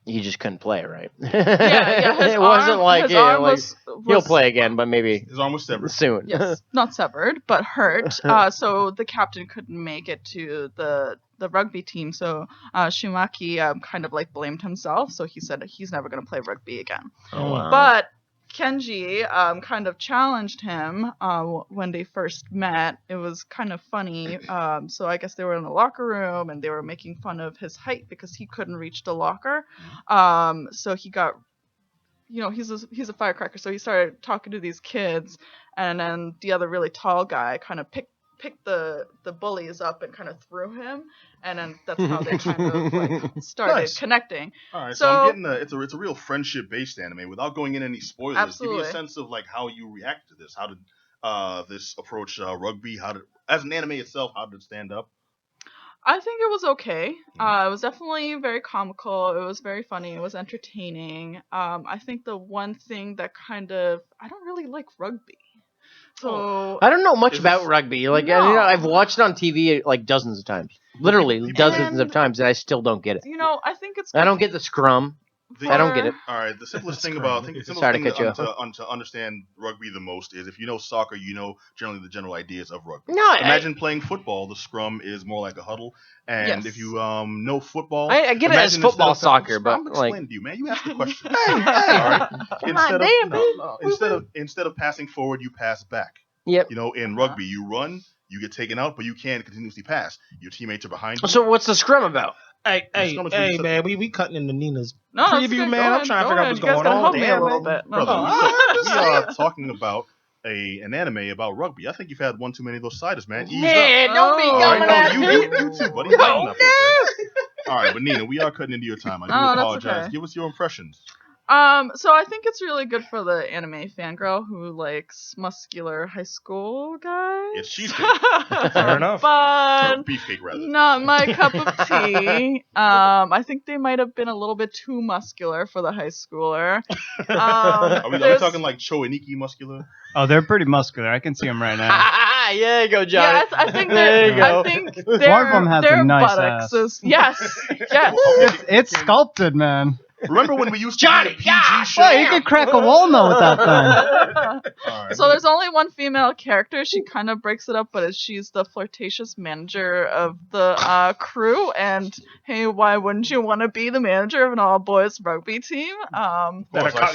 He just couldn't play, right? Yeah. It wasn't like he'll play again, but maybe his arm was severed soon. Yes, not severed, but hurt. So the captain couldn't make it to the rugby team. So Shumaki kind of like blamed himself. So he said he's never going to play rugby again. Oh, wow. But Kenji kind of challenged him when they first met. It was kind of funny. So I guess they were in the locker room and they were making fun of his height because he couldn't reach the locker. So he got, he's a firecracker. So he started talking to these kids, and then the other really tall guy kind of picked the bullies up and kind of threw him, and then that's how they kind of like started connecting. All right, so I'm getting it's a real friendship based anime. Without going in any spoilers, absolutely. Give me a sense of like how you react to this. How did this approach rugby? As an anime itself, how did it stand up? I think it was okay. It was definitely very comical. It was very funny. It was entertaining. I think the one thing that I don't really like rugby. So I don't know much about rugby. Like I've watched it on TV like dozens of times, literally dozens of times, and I still don't get it. I think it's. I don't get the scrum. I don't get it. All right, the simplest thing about to understand rugby the most is if you know soccer, you know generally the general ideas of rugby. No, imagine playing football. The scrum is more like a huddle, and if you know football, I get it as football, soccer, but I'm explaining to you, man. You asked the question. Instead of passing forward, you pass back. Yep. In rugby, you run, you get taken out, but you can continuously pass. Your teammates are behind you. So what's the scrum about? Hey, man, we cutting into Nina's preview, man. Man. I'm trying to figure out what's going on there, a little bit. Brother, we are talking about an anime about rugby. I think you've had one too many of those ciders, man. Don't be coming at me. You too, buddy. No. All right, but Nina, we are cutting into your time. I do apologize. Okay. Give us your impressions. So I think it's really good for the anime fangirl who likes muscular high school guys. It's cheesecake. Fair enough. But beefcake, rather. Not my cup of tea. I think they might have been a little bit too muscular for the high schooler. Are we talking like Cho and Ikki muscular? Oh, they're pretty muscular. I can see them right now. Yeah, go, Johnny. Yeah, I think one of them has a nice ass. Yes. It's sculpted, man. Remember when we used to Johnny, do a PG show? Oh, you could crack a walnut with that thing. Right. So there's only one female character. She kind of breaks it up, but she's the flirtatious manager of the crew. And hey, why wouldn't you want to be the manager of an all-boys rugby team?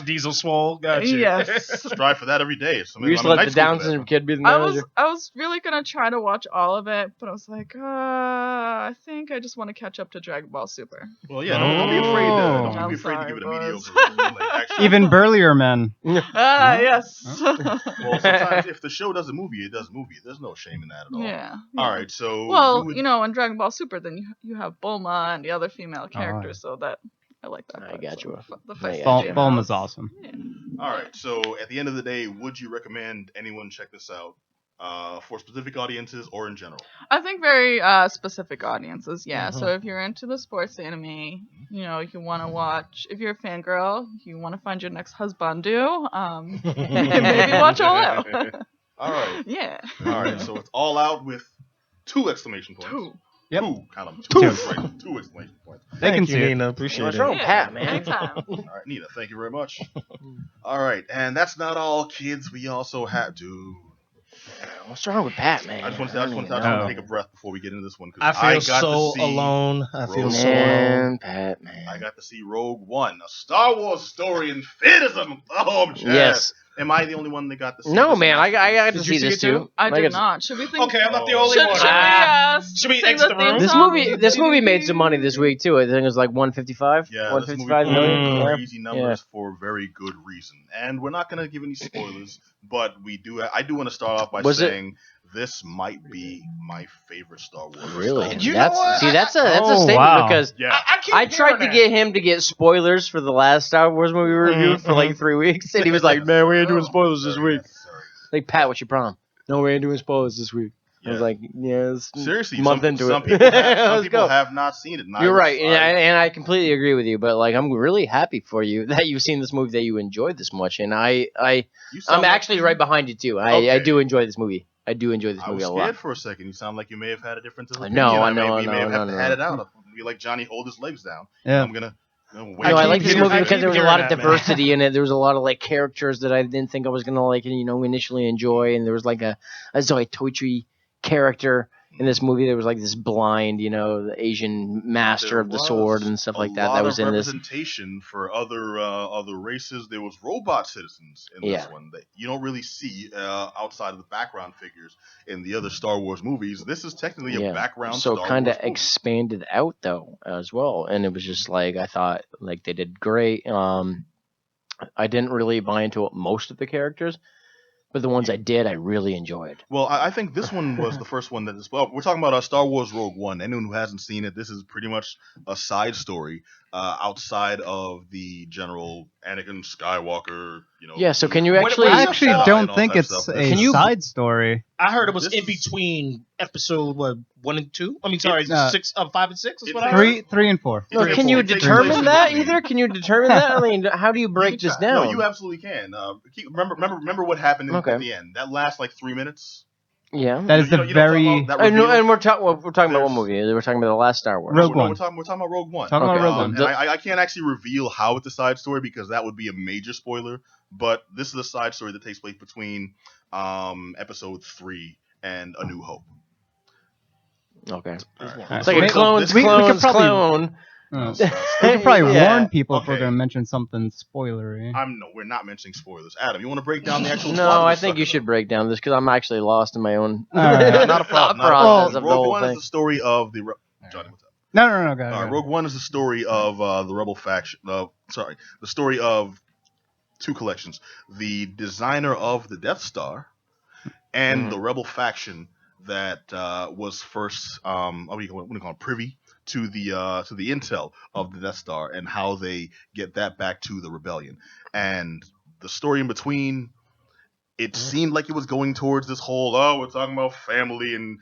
Diesel swole. Gotcha. Yes. Strive for that every day. You used to let the Down syndrome kid be the manager. I was really gonna try to watch all of it, but I was like, I think I just want to catch up to Dragon Ball Super. Well, yeah, don't be afraid. Don't be afraid to give it a mediocre. Even burlier men. Yes. Well, sometimes if the show does a movie, it does a movie. There's no shame in that at all. Yeah. All right, so. Well, in Dragon Ball Super, then you have Bulma and the other female characters, so that I like that. I got you. Bulma's awesome. Yeah. All right, so at the end of the day, would you recommend anyone check this out? For specific audiences or in general? I think very specific audiences, yeah. So if you're into the sports anime, you want to watch, if you're a fangirl, you want to find your next husbandu, maybe watch All Out. All right. Yeah. All right, so it's All Out with 2 exclamation points. 2. Yep. 2, count them. 2 exclamation points. Thank you, Nina. Appreciate it. What's wrong with Pat, man? Anytime. All right, Nina, thank you very much. All right, and that's not all, kids. We also have to... What's wrong with Pat, man? I just want to take a breath before we get into this one. I feel so alone. I feel so alone. Pat, man. I got to see Rogue One, a Star Wars story in theatism. Oh, yes. Am I the only one that got to see No, this? man. I got to see this too. I did not. Should we think? Okay, I'm not the only one. Should we exit the room? This movie made some money this week too. I think it was like 155. Yeah, 155 million. Crazy numbers for very good reason. And we're not going to give any spoilers, but I do want to start off by saying this might be my favorite Star Wars. Really? You know what? That's a Oh, statement wow. because Yeah. I tried to get him to get spoilers for the last Star Wars movie we reviewed for like 3 weeks, and he was like, "Man, we ain't doing spoilers this week." Like, Pat, what's your problem? No, we ain't doing spoilers this week. I was like, yeah, it's seriously, month some into it. people have not seen it. You're right, and I completely agree with you. But like, I'm really happy for you that you've seen this movie, that you enjoyed this much, and I'm actually right behind you too. I do enjoy this movie. I do enjoy this movie a lot. I was scared for a second. You sound like you may have had a difference of opinion. No, I may have had it out. You like Johnny hold his legs down. Yeah. I'm gonna. I like this movie because there was a lot of diversity in it. There was a lot of like characters that I didn't think I was gonna like, initially enjoy. And there was like a Zoe Toitri character in this movie. There was like this blind, the Asian master of the sword and stuff like that. That was in this. Representation for other races. There was robot citizens in this one that you don't really see outside of the background figures in the other Star Wars movies. This is technically a background. So kind of expanded out though as well, and it was just like I thought like they did great. I didn't really buy into most of the characters. But the ones I did, I really enjoyed. Well, I think this one was the first one that is. Well, we're talking about Star Wars Rogue One. Anyone who hasn't seen it, this is pretty much a side story outside of the general Anakin Skywalker. Yeah. So can you actually? I actually don't think it's a side story. I heard it was in between episode 1 and 2. I mean, sorry, 6, 5 and 6. Is what I heard. 3 and 4. No, can you determine that either? Can you determine that? I mean, how do you break this down? No, you absolutely can. Remember what happened at the end. That last like 3 minutes. Yeah, that is and we're talking about what movie? We're talking about the last Star Wars. Rogue One. We're talking about Rogue One. And I can't actually reveal how it's a side story because that would be a major spoiler. But this is a side story that takes place between Episode 3 and A New Hope. Okay, Right. It's like a clone. We could probably warn people if we're going to mention something spoilery. We're not mentioning spoilers. Adam, you want to break down the actual? No, I think you should break down this because I'm actually lost in my own not a problem. process of the Rogue whole One thing. is the story of the Johnny. What's up? No. Go ahead. Rogue One is the story of the Rebel faction. The story of 2 collections: the designer of the Death Star and the Rebel faction that was first what do you call it, privy to the intel of the Death Star and how they get that back to the rebellion. And the story in between, it seemed like it was going towards this whole, we're talking about family and,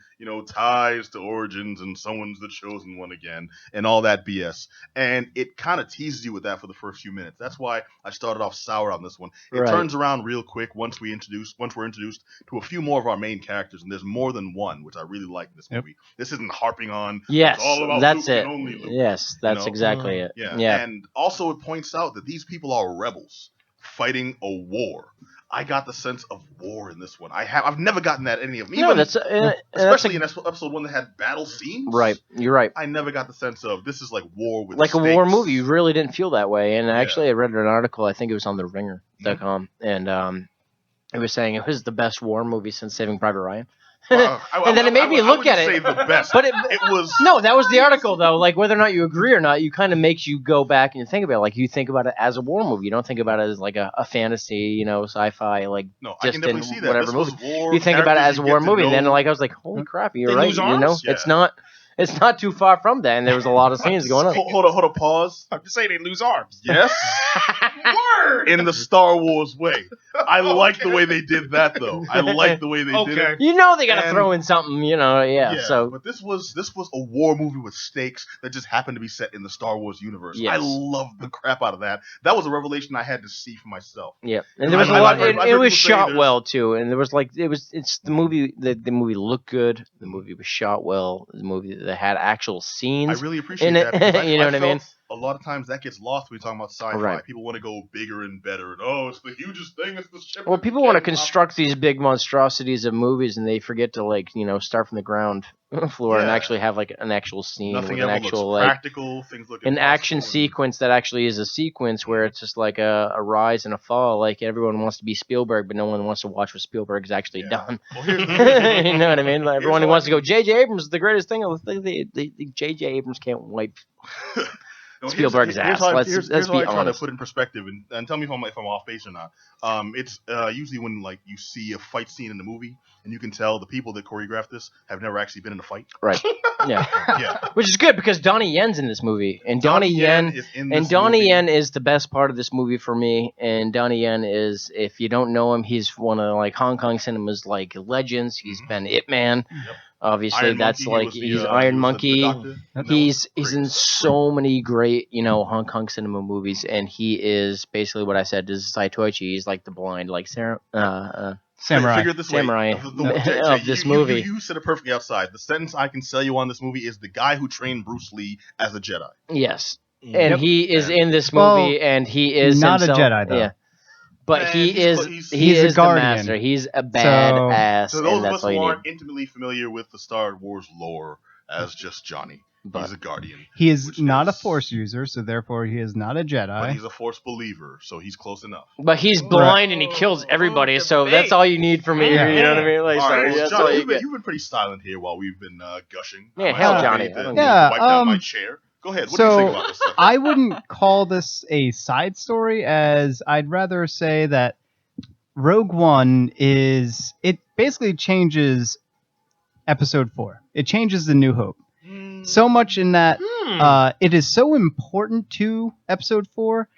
ties to origins and someone's the chosen one again and all that BS. And it kind of teases you with that for the first few minutes. That's why I started off sour on this one. It turns around real quick once we're introduced to a few more of our main characters, and there's more than one, which I really like in this movie. This isn't harping on. Yes, it's all about that's Luke it. and only Luke, yes, that's exactly it. Yeah. And also it points out that these people are rebels fighting a war. I got the sense of war in this one. I've never gotten that in any of them. Especially in episode 1 that had battle scenes. Right, you're right. I never got the sense of this is like war with like stakes. A war movie. You really didn't feel that way. And actually, I read an article. I think it was on the Ringer.com, and it was saying it was the best war movie since Saving Private Ryan. And then it made me look at it. Say the best, but it was no. That was the article though. Like whether or not you agree or not, you kind of makes you go back and think about it. Like you think about it as a war movie. You don't think about it as like a fantasy, sci-fi, like distant whatever movie. You think about it as a war movie. And then like I was like, holy crap, you're right. It's not too far from that. And there was a lot of scenes going on. Hold on, pause. I'm just saying they lose arms. Yes. Word. In the Star Wars way. I like the way they did that though. I like the way they did it. They got to throw in something, So, but this was a war movie with stakes that just happened to be set in the Star Wars universe. Yes. I loved the crap out of that. That was a revelation I had to see for myself. Yeah, and there was a lot. It was shot well too, and there was like it's the movie. The movie looked good. The movie was shot well. The movie that had actual scenes. I really appreciate in it. that. You know what I mean? A lot of times that gets lost when we talk about sci-fi. Right. People want to go bigger and better. And, it's the hugest thing. It's the ship. Well, people want to construct these big monstrosities of movies, and they forget to start from the ground floor and actually have like an actual scene with an actual practical things. An action sequence that actually is a sequence where it's just like a rise and a fall. Like everyone wants to be Spielberg, but no one wants to watch what Spielberg's actually done. Well, you know what I mean? Like, everyone wants to go. J.J. Abrams is the greatest thing. The J.J. Abrams can't wipe. Spielberg's ass. Let's here's be how I try to honest. put it in perspective, and tell me if I'm off base or not. It's usually when like you see a fight scene in the movie, and you can tell the people that choreographed this have never actually been in a fight. Right. Yeah. Yeah. Which is good because Donnie Yen's in this movie, and Donnie Yen is the best part of this movie for me. And Donnie Yen is, if you don't know him, he's one of like Hong Kong cinema's like legends. He's been Ip Man. Yep. Obviously, Iron that's Monkey, like he he's was Iron the Monkey. doctor. He's in so many great Hong Kong cinema movies, and he is basically what I said. This is Saitoichi. He's like the blind like samurai. Figure it this Samurai way. of this movie. You said it perfectly outside. The sentence I can sell you on this movie is the guy who trained Bruce Lee as a Jedi. Yes, and he is in this Well, movie, and he is not himself, a Jedi though. Yeah. But Man, he is he's a the guardian. master. He's a badass, So those and of that's us all who you need. aren't intimately familiar with the Star Wars lore as just Johnny, he's a guardian. He is not a Force user, so therefore he is not a Jedi. But he's a Force believer, so he's close enough. But he's blind and he kills everybody, so that's all you need from me. Yeah. You know what I mean? Like, All right, sorry, well, that's Johnny, all you get. you've been pretty silent here while we've been gushing. Yeah, I hell, might Johnny. need to Yeah, wipe down my chair. Go ahead. What do you think about this stuff? I wouldn't call this a side story, as I'd rather say that Rogue One it basically changes Episode 4. It changes the New Hope. So much in that it is so important to Episode 4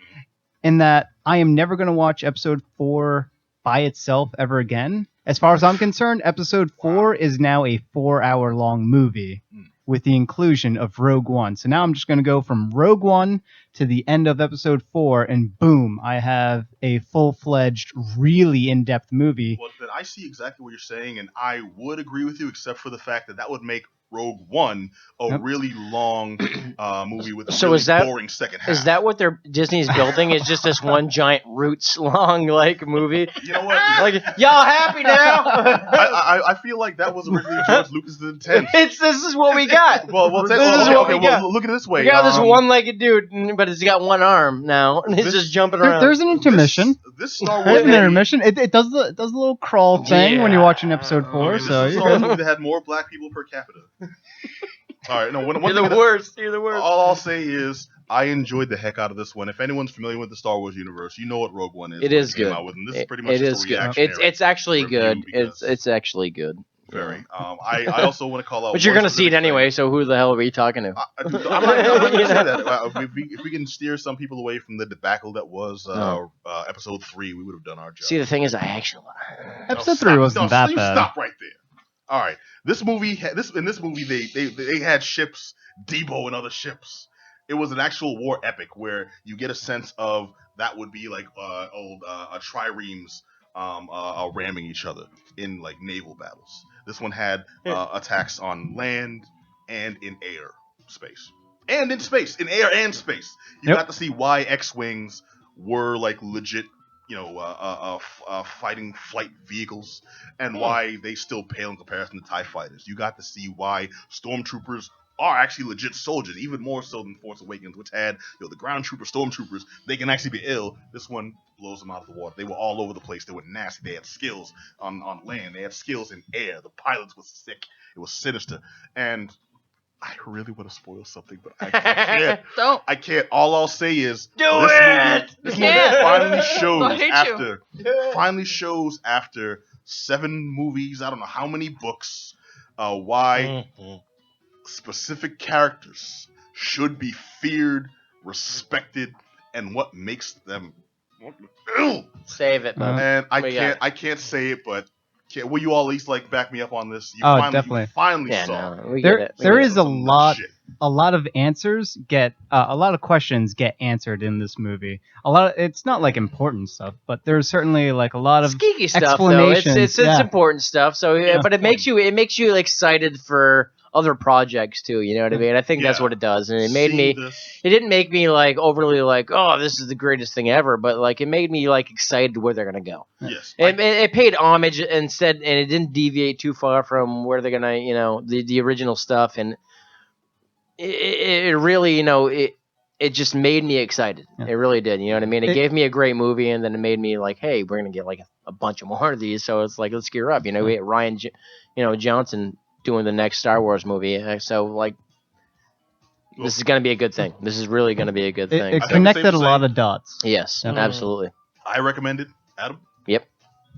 in that I am never going to watch Episode 4 by itself ever again. As far as I'm concerned, Episode 4 is now a 4-hour-long movie with the inclusion of Rogue One. So now I'm just going to go from Rogue One to the end of Episode 4, and boom, I have a full-fledged, really in-depth movie. Well, then I see exactly what you're saying, and I would agree with you, except for the fact that would make Rogue One a really long movie with a really boring second half. Is that what Disney's building? Is just this one giant roots long like movie? You know what? Like, y'all happy now? I feel like that was originally George Lucas' intent. This is what we got. Well, this is what we got. Look at it this way. We got this one-legged dude, but he's got one arm now, and he's just jumping around. There's an intermission. This Star Wars There's an movie, intermission. It does the little crawl thing when you're watching Episode 4. this So is a Star Wars movie that had more black people per capita. All right, no. You're the worst. You're the worst. All I'll say is I enjoyed the heck out of this one. If anyone's familiar with the Star Wars universe, you know what Rogue One is. It is good. And this is pretty much just a reaction. It's actually good. It's actually good. Very. I also want to call out. But you're gonna see it anyway. So who the hell are we talking to? I'm not gonna say that. If we can steer some people away from the debacle that was Episode 3, we would have done our job. See, the thing is, I actually Episode 3 wasn't that bad. Stop right there. All right, this movie they had ships, Debo and other ships. It was an actual war epic where you get a sense of that would be like old triremes ramming each other in like naval battles. This one had attacks on land and in air space. And in space, in air and space. You got to see why X-Wings were like legit, fighting flight vehicles, and why they still pale in comparison to TIE fighters. You got to see why stormtroopers are actually legit soldiers, even more so than Force Awakens, which had the ground troopers, stormtroopers. They can actually be ill. This one blows them out of the water. They were all over the place. They were nasty. They had skills on land. They had skills in air. The pilots were sick. It was sinister. And I really want to spoil something, but I can't. Don't. I can't. All I'll say is this movie finally shows after 7 movies, I don't know how many books, why specific characters should be feared, respected, and what makes them save it, man. And I can't say it, but will you all at least back me up on this? Definitely. You finally saw. No, there is a lot of answers a lot of questions get answered in this movie. It's not like important stuff, but there's certainly like a lot of geeky stuff. Explanations. Though. It's important stuff. So, but it makes you excited for other projects too. You know what I mean? I think that's what it does, and it made me. It didn't make me overly oh, this is the greatest thing ever, but it made me excited where they're gonna go. Yes, it paid homage instead, and it didn't deviate too far from where they're gonna the original stuff, and it really it just made me excited. It really did. You know what I mean? It gave me a great movie, and then it made me hey, we're gonna get a bunch of more of these. So it's let's gear up. We had Ryan, Johnson doing the next Star Wars movie. So This is going to be a good thing. This is really going to be a good thing. It I think connected it's safe a to lot say- of dots. Yes, Yeah. absolutely. I recommend it. Adam? Yep.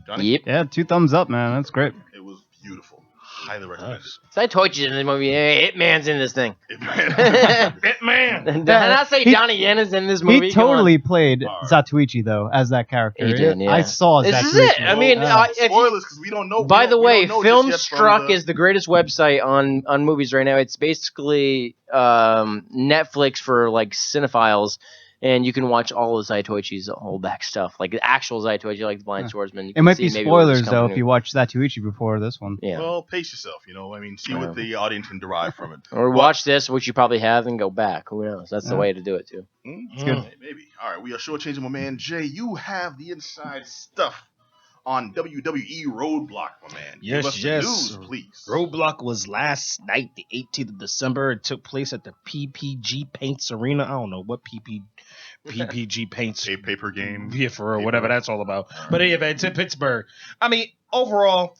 Johnny? Yep. Yeah, 2 thumbs up, man. That's great. It was beautiful. Highly recommend So I told you in the movie, Hitman's in this thing. it. Hitman. Did I not say He- Donnie Yen is in this movie? He Come on. totally played All right. Zatoichi though as that character. He did, yeah. I saw This Zatoichi. is it. I mean, if you- Spoilers, because we don't know. By the way, we don't know just yet from Filmstruck the- is the greatest website on movies right now. It's basically Netflix for like cinephiles, and you can watch all of Zaitoichi's whole back stuff, like the actual Zaitoichi, like the Blind Swordsman. You It can might see be maybe where this spoilers though company- if you watch Zatoichi before this one. Yeah. Well, pace yourself. I mean, see what the audience can derive from it. Or watch this, which you probably have, and go back. Who knows? That's the Yeah. way to do it too. It's good. Maybe. All right, we are shortchanging my man Jay. You have the inside stuff on WWE Roadblock, my man. Yes, Give us yes. the news, please. Roadblock was last night, the 18th of December. It took place at the PPG Paints Arena. I don't know what PPG Paints. A paper game. Yeah, for Paper. whatever that's all about. But anyway, it's in Pittsburgh. I mean, overall,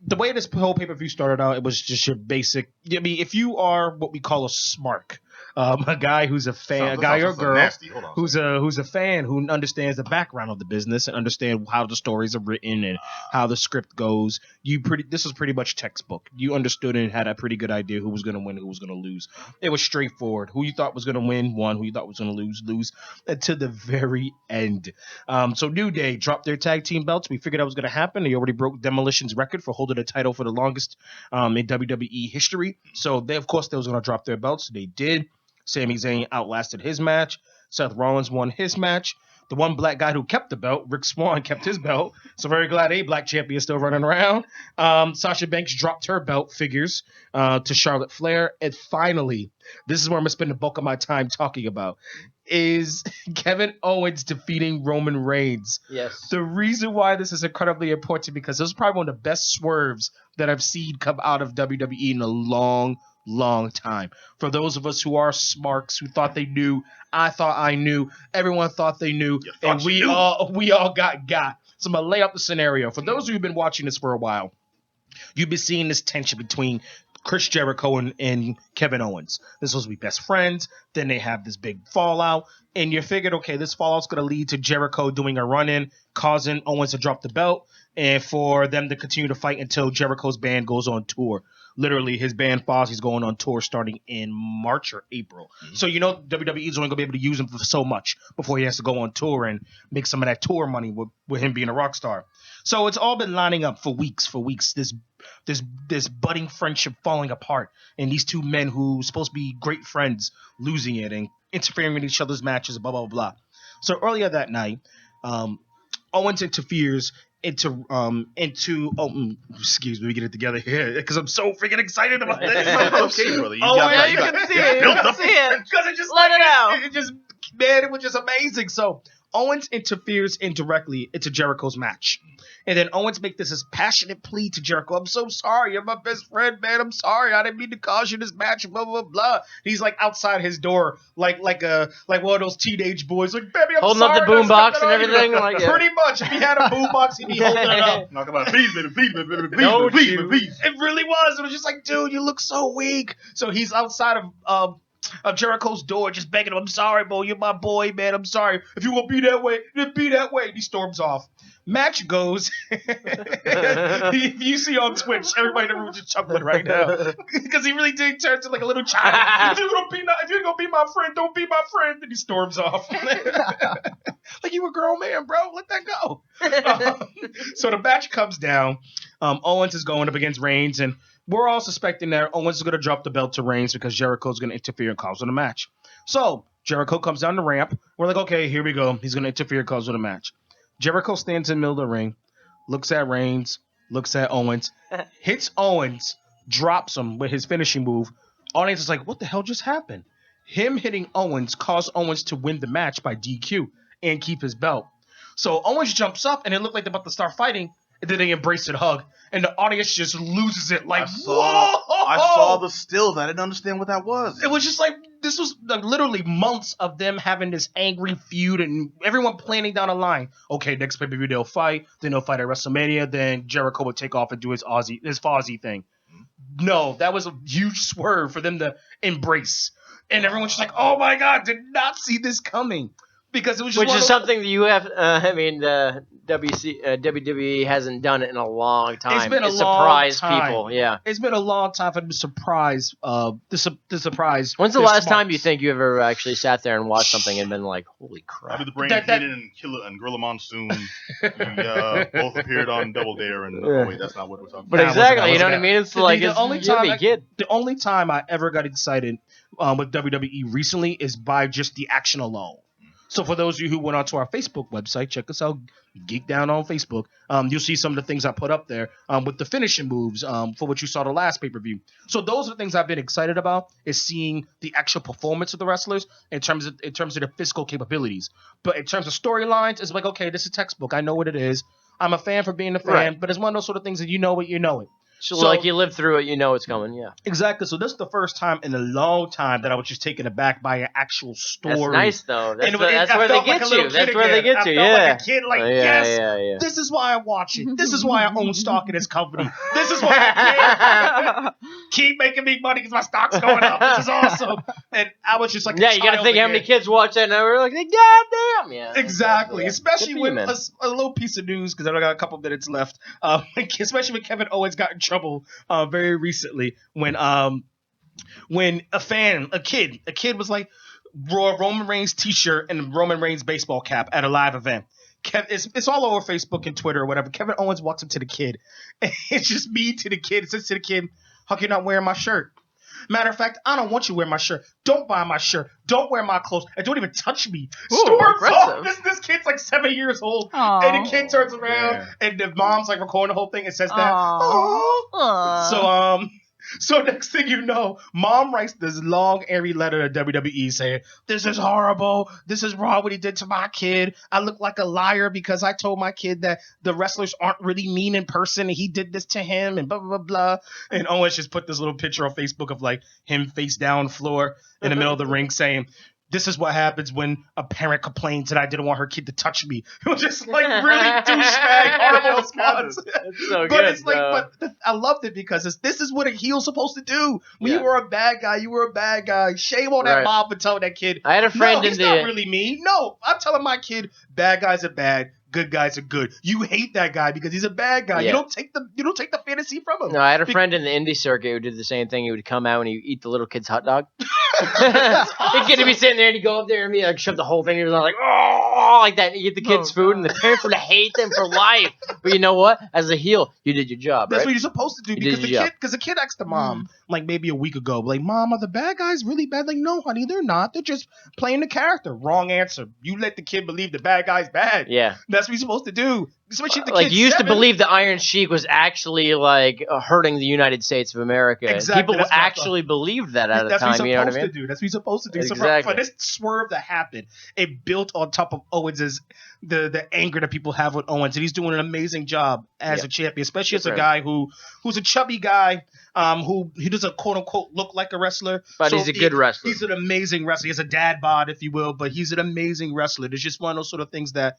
the way this whole pay-per-view started out, it was just your basic. I mean, if you are what we call a smark, a guy who's a fan, a guy or girl Nasty. Hold on. who's a fan who understands the background of the business and understand how the stories are written and how the script goes. This was pretty much textbook. You understood and had a pretty good idea who was going to win, who was going to lose. It was straightforward. Who you thought was going to win, won. Who you thought was going to lose, to the very end. So New Day dropped their tag team belts. We figured that was going to happen. They already broke Demolition's record for holding the title for the longest in WWE history. So they was going to drop their belts. They did. Sami Zayn outlasted his match. Seth Rollins won his match. The one black guy who kept the belt, Rick Swann, kept his belt. So very glad a black champion is still running around. Sasha Banks dropped her belt figures to Charlotte Flair. And finally, this is where I'm going to spend the bulk of my time talking about, is Kevin Owens defeating Roman Reigns. Yes. The reason why this is incredibly important because this is probably one of the best swerves that I've seen come out of WWE in a long time. For those of us who are smarks, who thought they knew, I thought I knew, everyone thought they knew, and we all got. So I'm gonna lay out the scenario. For those who've been watching this for a while, you've been seeing this tension between Chris Jericho and Kevin Owens. They're supposed to be best friends. Then they have this big fallout. And you figured, okay, this fallout's going to lead to Jericho doing a run-in, causing Owens to drop the belt, and for them to continue to fight until Jericho's band goes on tour. Literally, his band Fozzie's going on tour starting in March or April. Mm-hmm. So WWE's only going to be able to use him for so much before he has to go on tour and make some of that tour money with him being a rock star. So it's all been lining up for weeks. This budding friendship falling apart, and these two men who supposed to be great friends losing it and interfering with each other's matches, blah blah blah. So earlier that night, Owens interferes into excuse me, we get it together here because I'm so freaking excited about this. Okay, brother. You can see it. You can see it. Because it just let it out. It was just amazing. So Owens interferes indirectly into Jericho's match. And then Owens makes this passionate plea to Jericho. I'm so sorry. You're my best friend, man. I'm sorry. I didn't mean to cause you this match, blah, blah, blah. He's like outside his door, like one of those teenage boys. Like, baby, I'm holding sorry. Holding up the boombox and everything. Like, yeah. Pretty much. If he had a boombox, he'd be holding it up. Talk about please, baby, please, baby, please, Don't please, you. please. It really was. It was just like, dude, you look so weak. So he's outside of Jericho's door, just begging him, I'm sorry, Bo, you're my boy, man, I'm sorry. If you won't be that way, then be that way. And he storms off. Match goes. If you see on Twitch, everybody in the room is just chuckling right now. Because he really did turn to like a little child. If you're gonna be my friend, don't be my friend. And he storms off. Like, you a grown man, bro. Let that go. So the match comes down. Owens is going up against Reigns, and we're all suspecting that Owens is going to drop the belt to Reigns because Jericho's going to interfere and cause the match. So Jericho comes down the ramp. We're like, okay, here we go. He's going to interfere and cause the match. Jericho stands in the middle of the ring, looks at Reigns, looks at Owens, hits Owens, drops him with his finishing move. Audience is like, what the hell just happened? Him hitting Owens caused Owens to win the match by DQ and keep his belt. So Owens jumps up, and it looked like they're about to start fighting, and then they embrace and hug, and the audience just loses it. Like, I saw the stills. I didn't understand what that was. It was just like, this was like literally months of them having this angry feud and everyone planning down a line. Okay, next pay-per-view they'll fight, then they'll fight at WrestleMania, then Jericho would take off and do his Fozzy thing. No, that was a huge swerve for them to embrace. and everyone's just like, "Oh my god, did not see this coming," because it was just which is something the WWE hasn't done it in a long time. It's been a long time. People, yeah. It's been a long time for them to surprise. The surprise. When's the last time you think you ever actually sat there and watched something and been like, "Holy crap"? Probably the Brandon Keenan and Killer and Gorilla Monsoon. Both appeared on Double Dare, and oh wait, that's not what we're talking about. But exactly, you know what I mean? It's like the only time I ever got excited with WWE recently is by just the action alone. So for those of you who went onto our Facebook website, check us out, Geek Down on Facebook. You'll see some of the things I put up there with the finishing moves for what you saw the last pay-per-view. So those are the things I've been excited about, is seeing the actual performance of the wrestlers in terms of their physical capabilities. But in terms of storylines, it's like, okay, this is textbook. I know what it is. I'm a fan for being a fan, but it's one of those sort of things that you know it, you know it. So like you live through it, you know it's coming, yeah. Exactly. So this is the first time in a long time that I was just taken aback by an actual story. That's nice, though. That's where they get you. That's where they get you, yeah. Like a kid, yes, this is why I watch it. This is why I own stock in this company. This is why I keep making me money because my stock's going up. This is awesome. And I was just like, yeah, you got to think how many kids watch that and we're like, goddamn, yeah. Exactly. Yeah. Especially with a little piece of news, because I got a couple minutes left. Especially when Kevin Owens got in trouble very recently when a kid was like, Roman Reigns t-shirt and Roman Reigns baseball cap at a live event. It's all over Facebook and Twitter or whatever. Kevin Owens walks up to the kid, and it's just me to the kid. It says to the kid, "How can you not wearing my shirt? Matter of fact, I don't want you to wear my shirt. Don't buy my shirt. Don't wear my clothes. And don't even touch me." Storms off. This kid's like 7 years old. Aww. And the kid turns around and the mom's like recording the whole thing and says that. Aww. So next thing you know, mom writes this long, airy letter to WWE saying, "This is horrible. This is wrong what he did to my kid. I look like a liar because I told my kid that the wrestlers aren't really mean in person and he did this to him and blah, blah, blah, blah." And Owens just put this little picture on Facebook of like him face down floor in the middle of the ring saying, "This is what happens when a parent complains that I didn't want her kid to touch me." It was just like really douchebag, horrible response. It's so but good, it's like, I loved it because this is what a heel's supposed to do. When you were a bad guy, you were a bad guy. Shame on that mom for telling that kid. I had a friend he's not really mean. No, I'm telling my kid, bad guys are bad. Good guys are good. You hate that guy because he's a bad guy. Yeah. You don't take the fantasy from him. No, I had a friend in the indie circuit who did the same thing. He would come out and he'd eat the little kid's hot dog. The kid would be sitting there and he'd go up there and be like, shove the whole thing. He was like, oh, like that. And you get the kid's food, and the parents would hate them for life. But you know what? As a heel, you did your job. That's what you're supposed to do because the kid asked the mom like maybe a week ago, like, "Mom, are the bad guys really bad?" Like, "No, honey, they're not. They're just playing the character." Wrong answer. You let the kid believe the bad guy's bad. Yeah, that's what you're supposed to do. Especially if the like kid's you used 7. to believe the Iron Sheik was actually like hurting the United States of America. Exactly. People actually believed that at the time. You know what I mean? That's what you're supposed to do. Exactly. So for this swerve that happened, it built on top of Owens's the anger that people have with Owens, and he's doing an amazing job as a champion, especially as a guy who's a chubby guy, who he doesn't quote unquote look like a wrestler, but he's a good wrestler. He's an amazing wrestler. He has a dad bod, if you will, but he's an amazing wrestler. It's just one of those sort of things that,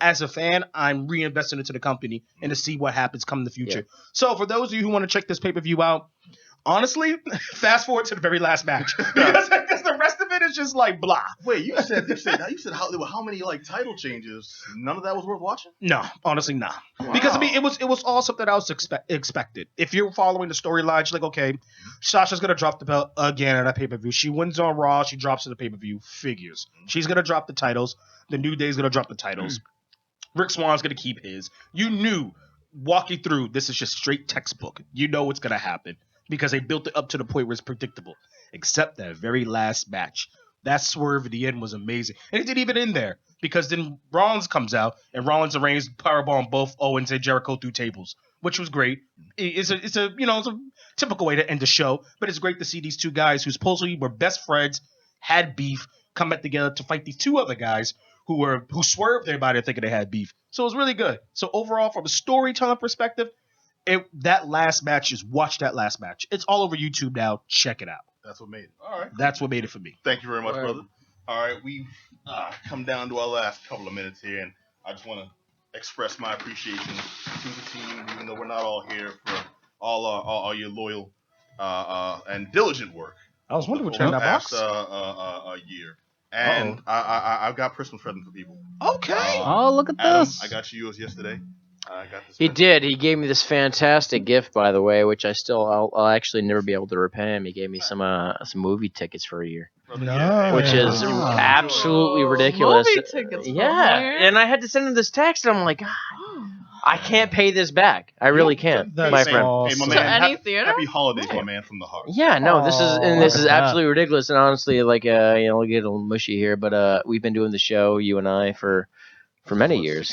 as a fan, I'm reinvesting into the company and to see what happens come in the future. Yeah. So for those of you who want to check this pay-per-view out, honestly, fast forward to the very last match because the rest of it is just like blah. Wait, you said how many like title changes? None of that was worth watching? No, honestly, no. Wow. Because I mean, it was all something that I was expected. If you're following the storyline, you're like, okay, Sasha's gonna drop the belt again at a pay-per-view. She wins on Raw, she drops to the pay-per-view. Figures. She's gonna drop the titles. The New Day's gonna drop the titles. Rick Swan's going to keep his. You knew, walking through, this is just straight textbook. You know what's going to happen because they built it up to the point where it's predictable. Except that very last match. That swerve at the end was amazing. And it didn't even end there because then Rollins comes out and Rollins and Reigns powerbomb both Owens and Jericho through tables, which was great. It's a typical way to end the show, but it's great to see these two guys who supposedly were best friends, had beef, come back together to fight these two other guys who swerved everybody thinking they had beef. So it was really good. So overall, from a storytelling perspective, that last match, just watch that last match. It's all over YouTube now. Check it out. That's what made it. All right. That's what made it for me. Thank you very much, brother. All right, we've come down to our last couple of minutes here, and I just want to express my appreciation to the team, even though we're not all here, for all your loyal and diligent work I was wondering what you're in that box. Year. And I've got Christmas present for people. Okay. Look at Adam, this. I got you yours yesterday. I got this. He did. He gave me this fantastic gift, by the way, which I'll actually never be able to repay him. He gave me some movie tickets for a year, which is absolutely ridiculous. Movie tickets for yeah, a year? and I had to send him this text, and I'm like, God, I can't pay this back. I really can't, That's my friend. Hey, my To man. any theater? Happy holidays, my man, from the heart. Yeah, no, this is look at absolutely ridiculous, and honestly, like, we'll get a little mushy here, but we've been doing the show, you and I, for many years,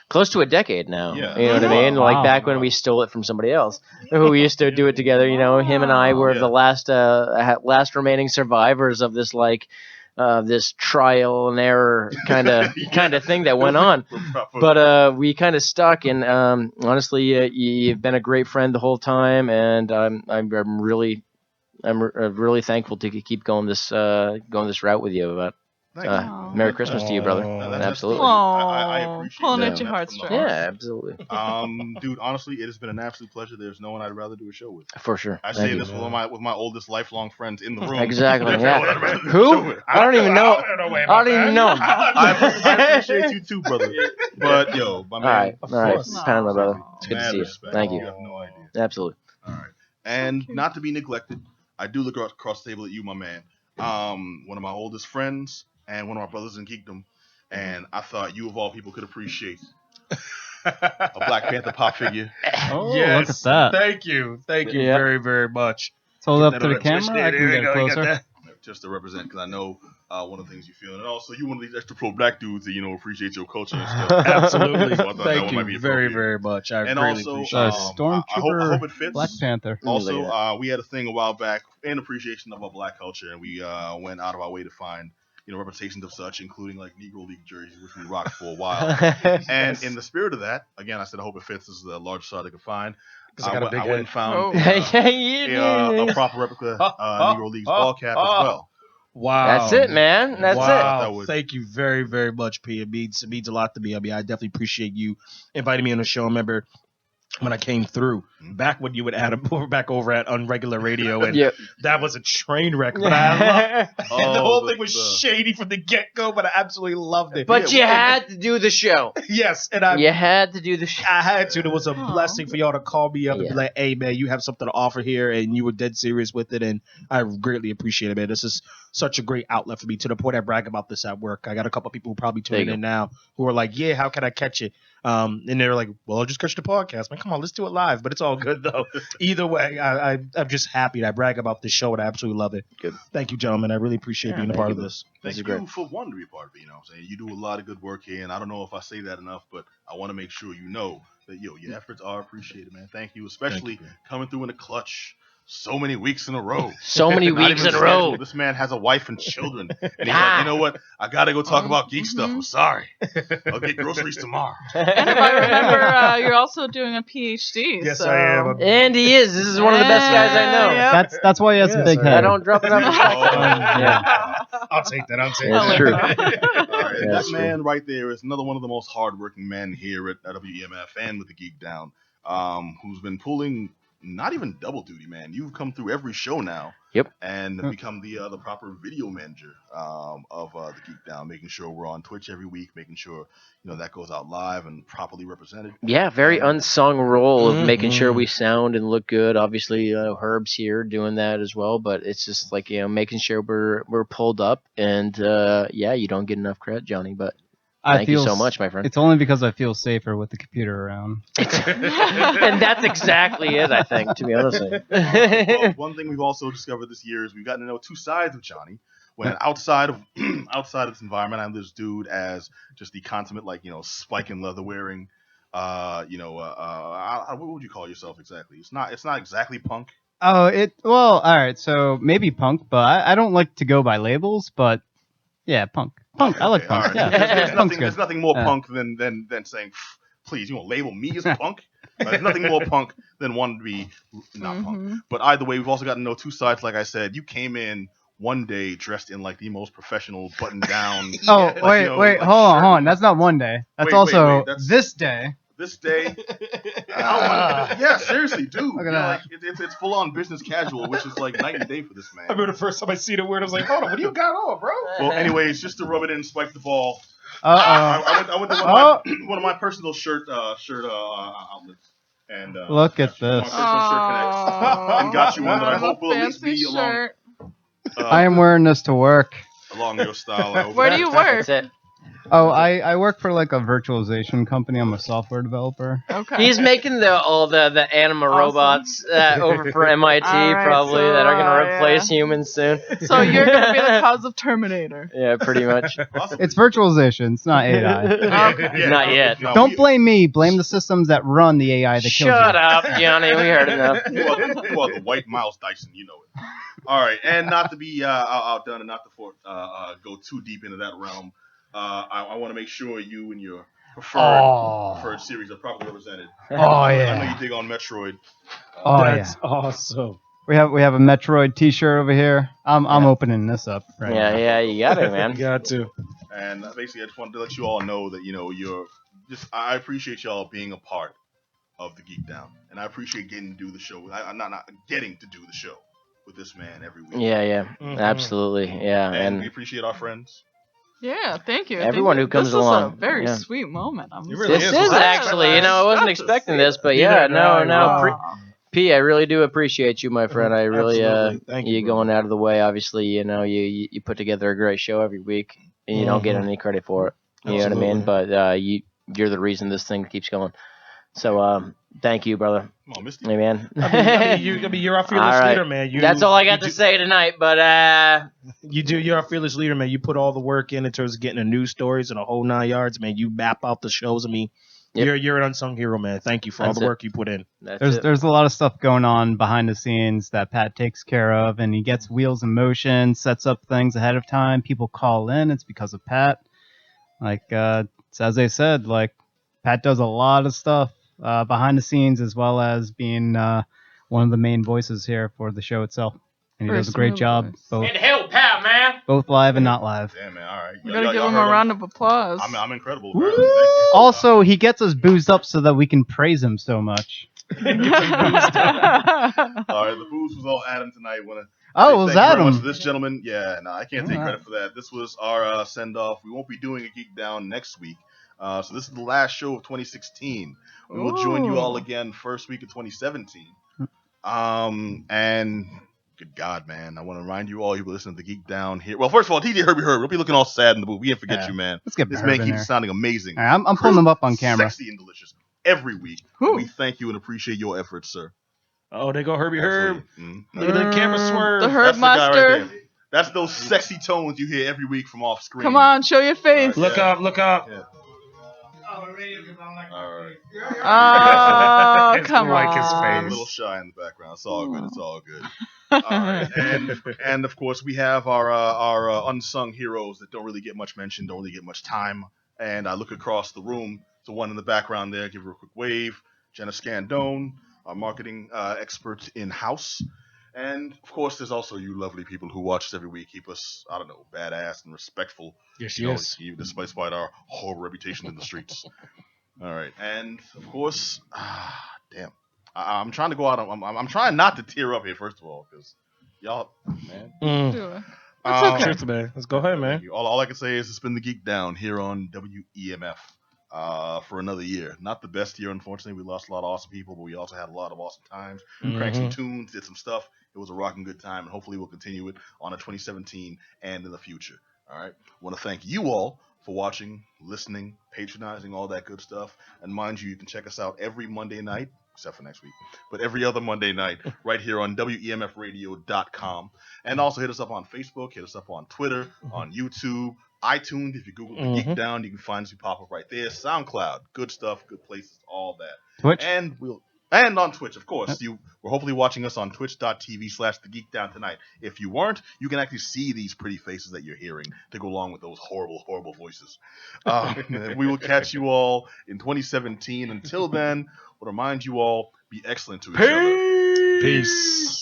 close to a decade now. Yeah. You know what I mean? Wow. Like back when we stole it from somebody else, who we used to do it together. You know, him and I were the last remaining survivors of this this trial and error kind of thing that went on. But we kind of stuck, and honestly, you've been a great friend the whole time, and I'm really thankful to keep going this route with you. But Merry Christmas to you, brother. Absolutely. I appreciate pulling that. at your That's from the heartstrings. Yeah, absolutely. Dude, honestly, it has been an absolute pleasure. There's no one I'd rather do a show with. For sure. I Thank say you. this with my oldest lifelong friends in the room. Exactly. There's no one Yeah. I'd rather do a show Who? with. I don't even know. I don't even know. I appreciate you too, brother. But yo, my man. All right. course. It's kind, my brother. It's good to Mad see you. respect. Thank You you. have no idea. Absolutely. All right. And not to be neglected, I do look across the table at you, my man. One of my oldest friends and one of my brothers in geekdom. And I thought you, of all people, could appreciate a Black Panther pop figure. Oh, Yes. look at that. Thank you Yeah. very, very much. Hold up Get to that the on Twitch camera. there. I can There get you go. You got closer. that? Just to represent, because I know one of the things you feel, and also you one of these extra pro black dudes that appreciate your culture and stuff. Absolutely. So I thought that Thank one might be you very, appropriate. very much. I And really also, appreciate I it. hope Stormtrooper it fits. Black Panther. Also, we had a thing a while back in appreciation of our black culture, and we went out of our way to find representations of such, including like Negro League jerseys, which we rocked for a while. And in the spirit of that, again, I said I hope it fits. This is the largest size I could find. I got a big I went and head. found Yeah. a proper replica Negro League's ball cap as well. Wow. That's it, man. That's wow. it. Thank you very, very much, P. It means a lot to me. I mean, I definitely appreciate you inviting me on the show. I remember when I came through, back when you would add them back over at Unregular Radio, and that was a train wreck. But I loved the whole thing was shady from the get-go, but I absolutely loved it. But you had to do the show. Yes, and you had to do the show. I had to. It was a blessing for y'all to call me up and be like, "Hey, man, you have something to offer here," and you were dead serious with it, and I greatly appreciate it, man. This is such a great outlet for me, to the point I brag about this at work. I got a couple of people who probably tuning in now who are like, "Yeah, how can I catch it?" And they're like, "Well, I'll just catch the podcast, man. Come on, let's do it live." But it's all good though. Either way, I'm just happy. I brag about this show, and I absolutely love it. Good. Thank you, gentlemen. I really appreciate being a part of this. Thank you for one to be a part of it. You know what I'm saying? You do a lot of good work here, and I don't know if I say that enough, but I want to make sure you know that your efforts are appreciated, man. Thank you, especially coming through in the clutch. So many weeks in a row. So many weeks in a row. This man has a wife and children. And he's like, you know what? I got to go talk about geek stuff. I'm sorry. I'll get groceries tomorrow. And if I remember, you're also doing a PhD. Yes, so. I am. And he is. This is one of the best guys I know. Yep. That's why he has a big head. I don't drop enough respect. I'll take that. It's true. That man right there is another one of the most hardworking men here at WEMF and with the Geek Down, who's been pulling not even double duty, man. You've come through every show now. Yep. And become the proper video manager of the Geek Down, making sure we're on Twitch every week, making sure that goes out live and properly represented. Yeah, very unsung role of making sure we sound and look good. Obviously, Herb's here doing that as well, but it's just like making sure we're pulled up, and you don't get enough credit, Johnny, but. Thank you so much, my friend. It's only because I feel safer with the computer around. And that's exactly it, I think, to be honest. Well, one thing we've also discovered this year is we've gotten to know two sides of Johnny. When outside of this environment, I'm this dude as just the consummate, spike and leather wearing, what would you call yourself exactly? It's not exactly punk. Oh, all right. So maybe punk, but I don't like to go by labels, but yeah, punk. Punk. I like punk. Right. Yeah, there's nothing more punk than saying, please, you won't label me as punk. There's nothing more punk than wanting to be not punk. But either way, we've also got to know two sides. Like I said, you came in one day dressed in like the most professional button down. Wait, hold on. That's not one day. That's this day. This day, yeah, seriously, dude. Look at that. Like, it's full on business casual, which is like night and day for this man. I remember the first time I see the word, I was like, hold on, what do you got on, bro? Well, anyways, just to rub it in and spike the ball. Uh-oh. I went to one of my personal shirt outlets. And Look at one of this. my personal shirt connects, and got you one that I hope will at least Fancy be along, shirt. I am wearing this to work. along your style. I hope Where do you work? That's it. Oh, I work for like a virtualization company. I'm a software developer. Okay. He's making all the anima Awesome. robots over for MIT All right, probably so, that are gonna yeah. replace humans soon. So you're gonna be the cause of Terminator. Yeah, pretty much. Possibly. It's virtualization. It's not AI. Okay. Not yet. No, Don't we- blame me. Blame the systems that run the AI that kills you. Shut up, Johnny. We heard enough. You are the white mouse, Dyson. You know it. All right, and not to be outdone and not to go too deep into that realm, I want to make sure you and your preferred series are properly represented. Oh I know yeah. you dig on Metroid. Oh That's yeah. awesome. We have a Metroid T-shirt over here. I'm opening this up right now. Yeah, you got it, You man. got to. And basically, I just wanted to let you all know that I appreciate y'all being a part of the Geek Down, and I appreciate getting to do the show. I'm not getting to do the show with this man every week. Yeah, Mhm. absolutely. Yeah, And we and appreciate our friends. Yeah, thank you. Everyone who comes this along, is a very yeah. sweet moment. It really this is. is Wow. actually, I wasn't expecting this, but yeah, Neither did I. no, Aw. P, I really do appreciate you, my friend. I really, Absolutely. Thank you, you going out of the way. Obviously, you put together a great show every week, and you don't get any credit for it. You know what I mean? But you're the reason this thing keeps going. So, thank you, brother. Come on, Misty. Hey, man. You're our fearless All right. leader, man. That's all I got to say tonight. But You're our fearless leader, man. You put all the work in terms of getting the news stories and the whole 9 yards, man. You map out the shows. I mean, Yep. you're an unsung hero, man. Thank you for all That's the it. work you put in. There's a lot of stuff going on behind the scenes that Pat takes care of, and he gets wheels in motion, sets up things ahead of time. People call in. It's because of Pat. Like it's as they said, like Pat does a lot of stuff behind the scenes, as well as being one of the main voices here for the show itself. And he Very does a great smooth job, voice. both hell, Pat, man. live and not live. Damn, man. All right. We gotta give him a round of applause. I'm incredible. Apparently. Thank you. Also, he gets us boozed up so that we can praise him so much. All right, the booze was all Adam tonight. Oh, it was thank you very much Adam. to this gentleman. Yeah, no, I can't take All right. credit for that. This was our send off. We won't be doing a Geek Down next week. So this is the last show of 2016. We will join you all Ooh. again first week of 2017. And good God, man, I want to remind you all you were listening to the Geek Down here. Well, first of all, DJ Herbie Herb, we'll be looking all sad in the booth. We didn't forget Yeah. you, man. Let's get This Herb man in keeps there. sounding amazing. All right, I'm pulling him up on camera. Sexy and delicious every week. Whew. We thank you and appreciate your efforts, sir. Oh, they go Herbie Herb. Absolutely. Mhm. Look at the camera swerve. The Herb That's the guy Master. right there. That's those sexy tones you hear every week from off screen. Come on, show your face. Look Look up, look up. Yeah. All right. Oh, come Like his on. A little shy in the background. It's all good. It's all good. All right. And of course we have our unsung heroes that don't really get much mention, don't really get much time. And I look across the room to one in the background there. Give her a quick wave. Jenna Scandone, our marketing expert in house. And of course, there's also you lovely people who watch us every week, keep us, I don't know, badass and respectful. Yes, You know, yes. despite our horrible reputation in the streets. All right, and of course, damn, I'm trying to go out. I'm trying not to tear up here, first of all, because y'all, man. Do it. It's okay. Truth, man. Let's go ahead, man. All I can say is it's been the Geek Down here on WEMF for another year. Not the best year, unfortunately. We lost a lot of awesome people, but we also had a lot of awesome times. We cranked some tunes, did some stuff. It was a rocking good time, and hopefully we'll continue it on a 2017 and in the future. All right. I want to thank you all for watching, listening, patronizing, all that good stuff. And mind you can check us out every Monday night, except for next week, but every other Monday night right here on WEMFradio.com. And also hit us up on Facebook, hit us up on Twitter, on YouTube, iTunes. If you Google the Geek Down, you can find us. We pop up right there. SoundCloud, good stuff, good places, all that. Twitch. And on Twitch, of course. You were hopefully watching us on twitch.tv/The Geek Down tonight. If you weren't, you can actually see these pretty faces that you're hearing to go along with those horrible, horrible voices. We will catch you all in 2017. Until then, I want to remind you all, be excellent to each other. Peace.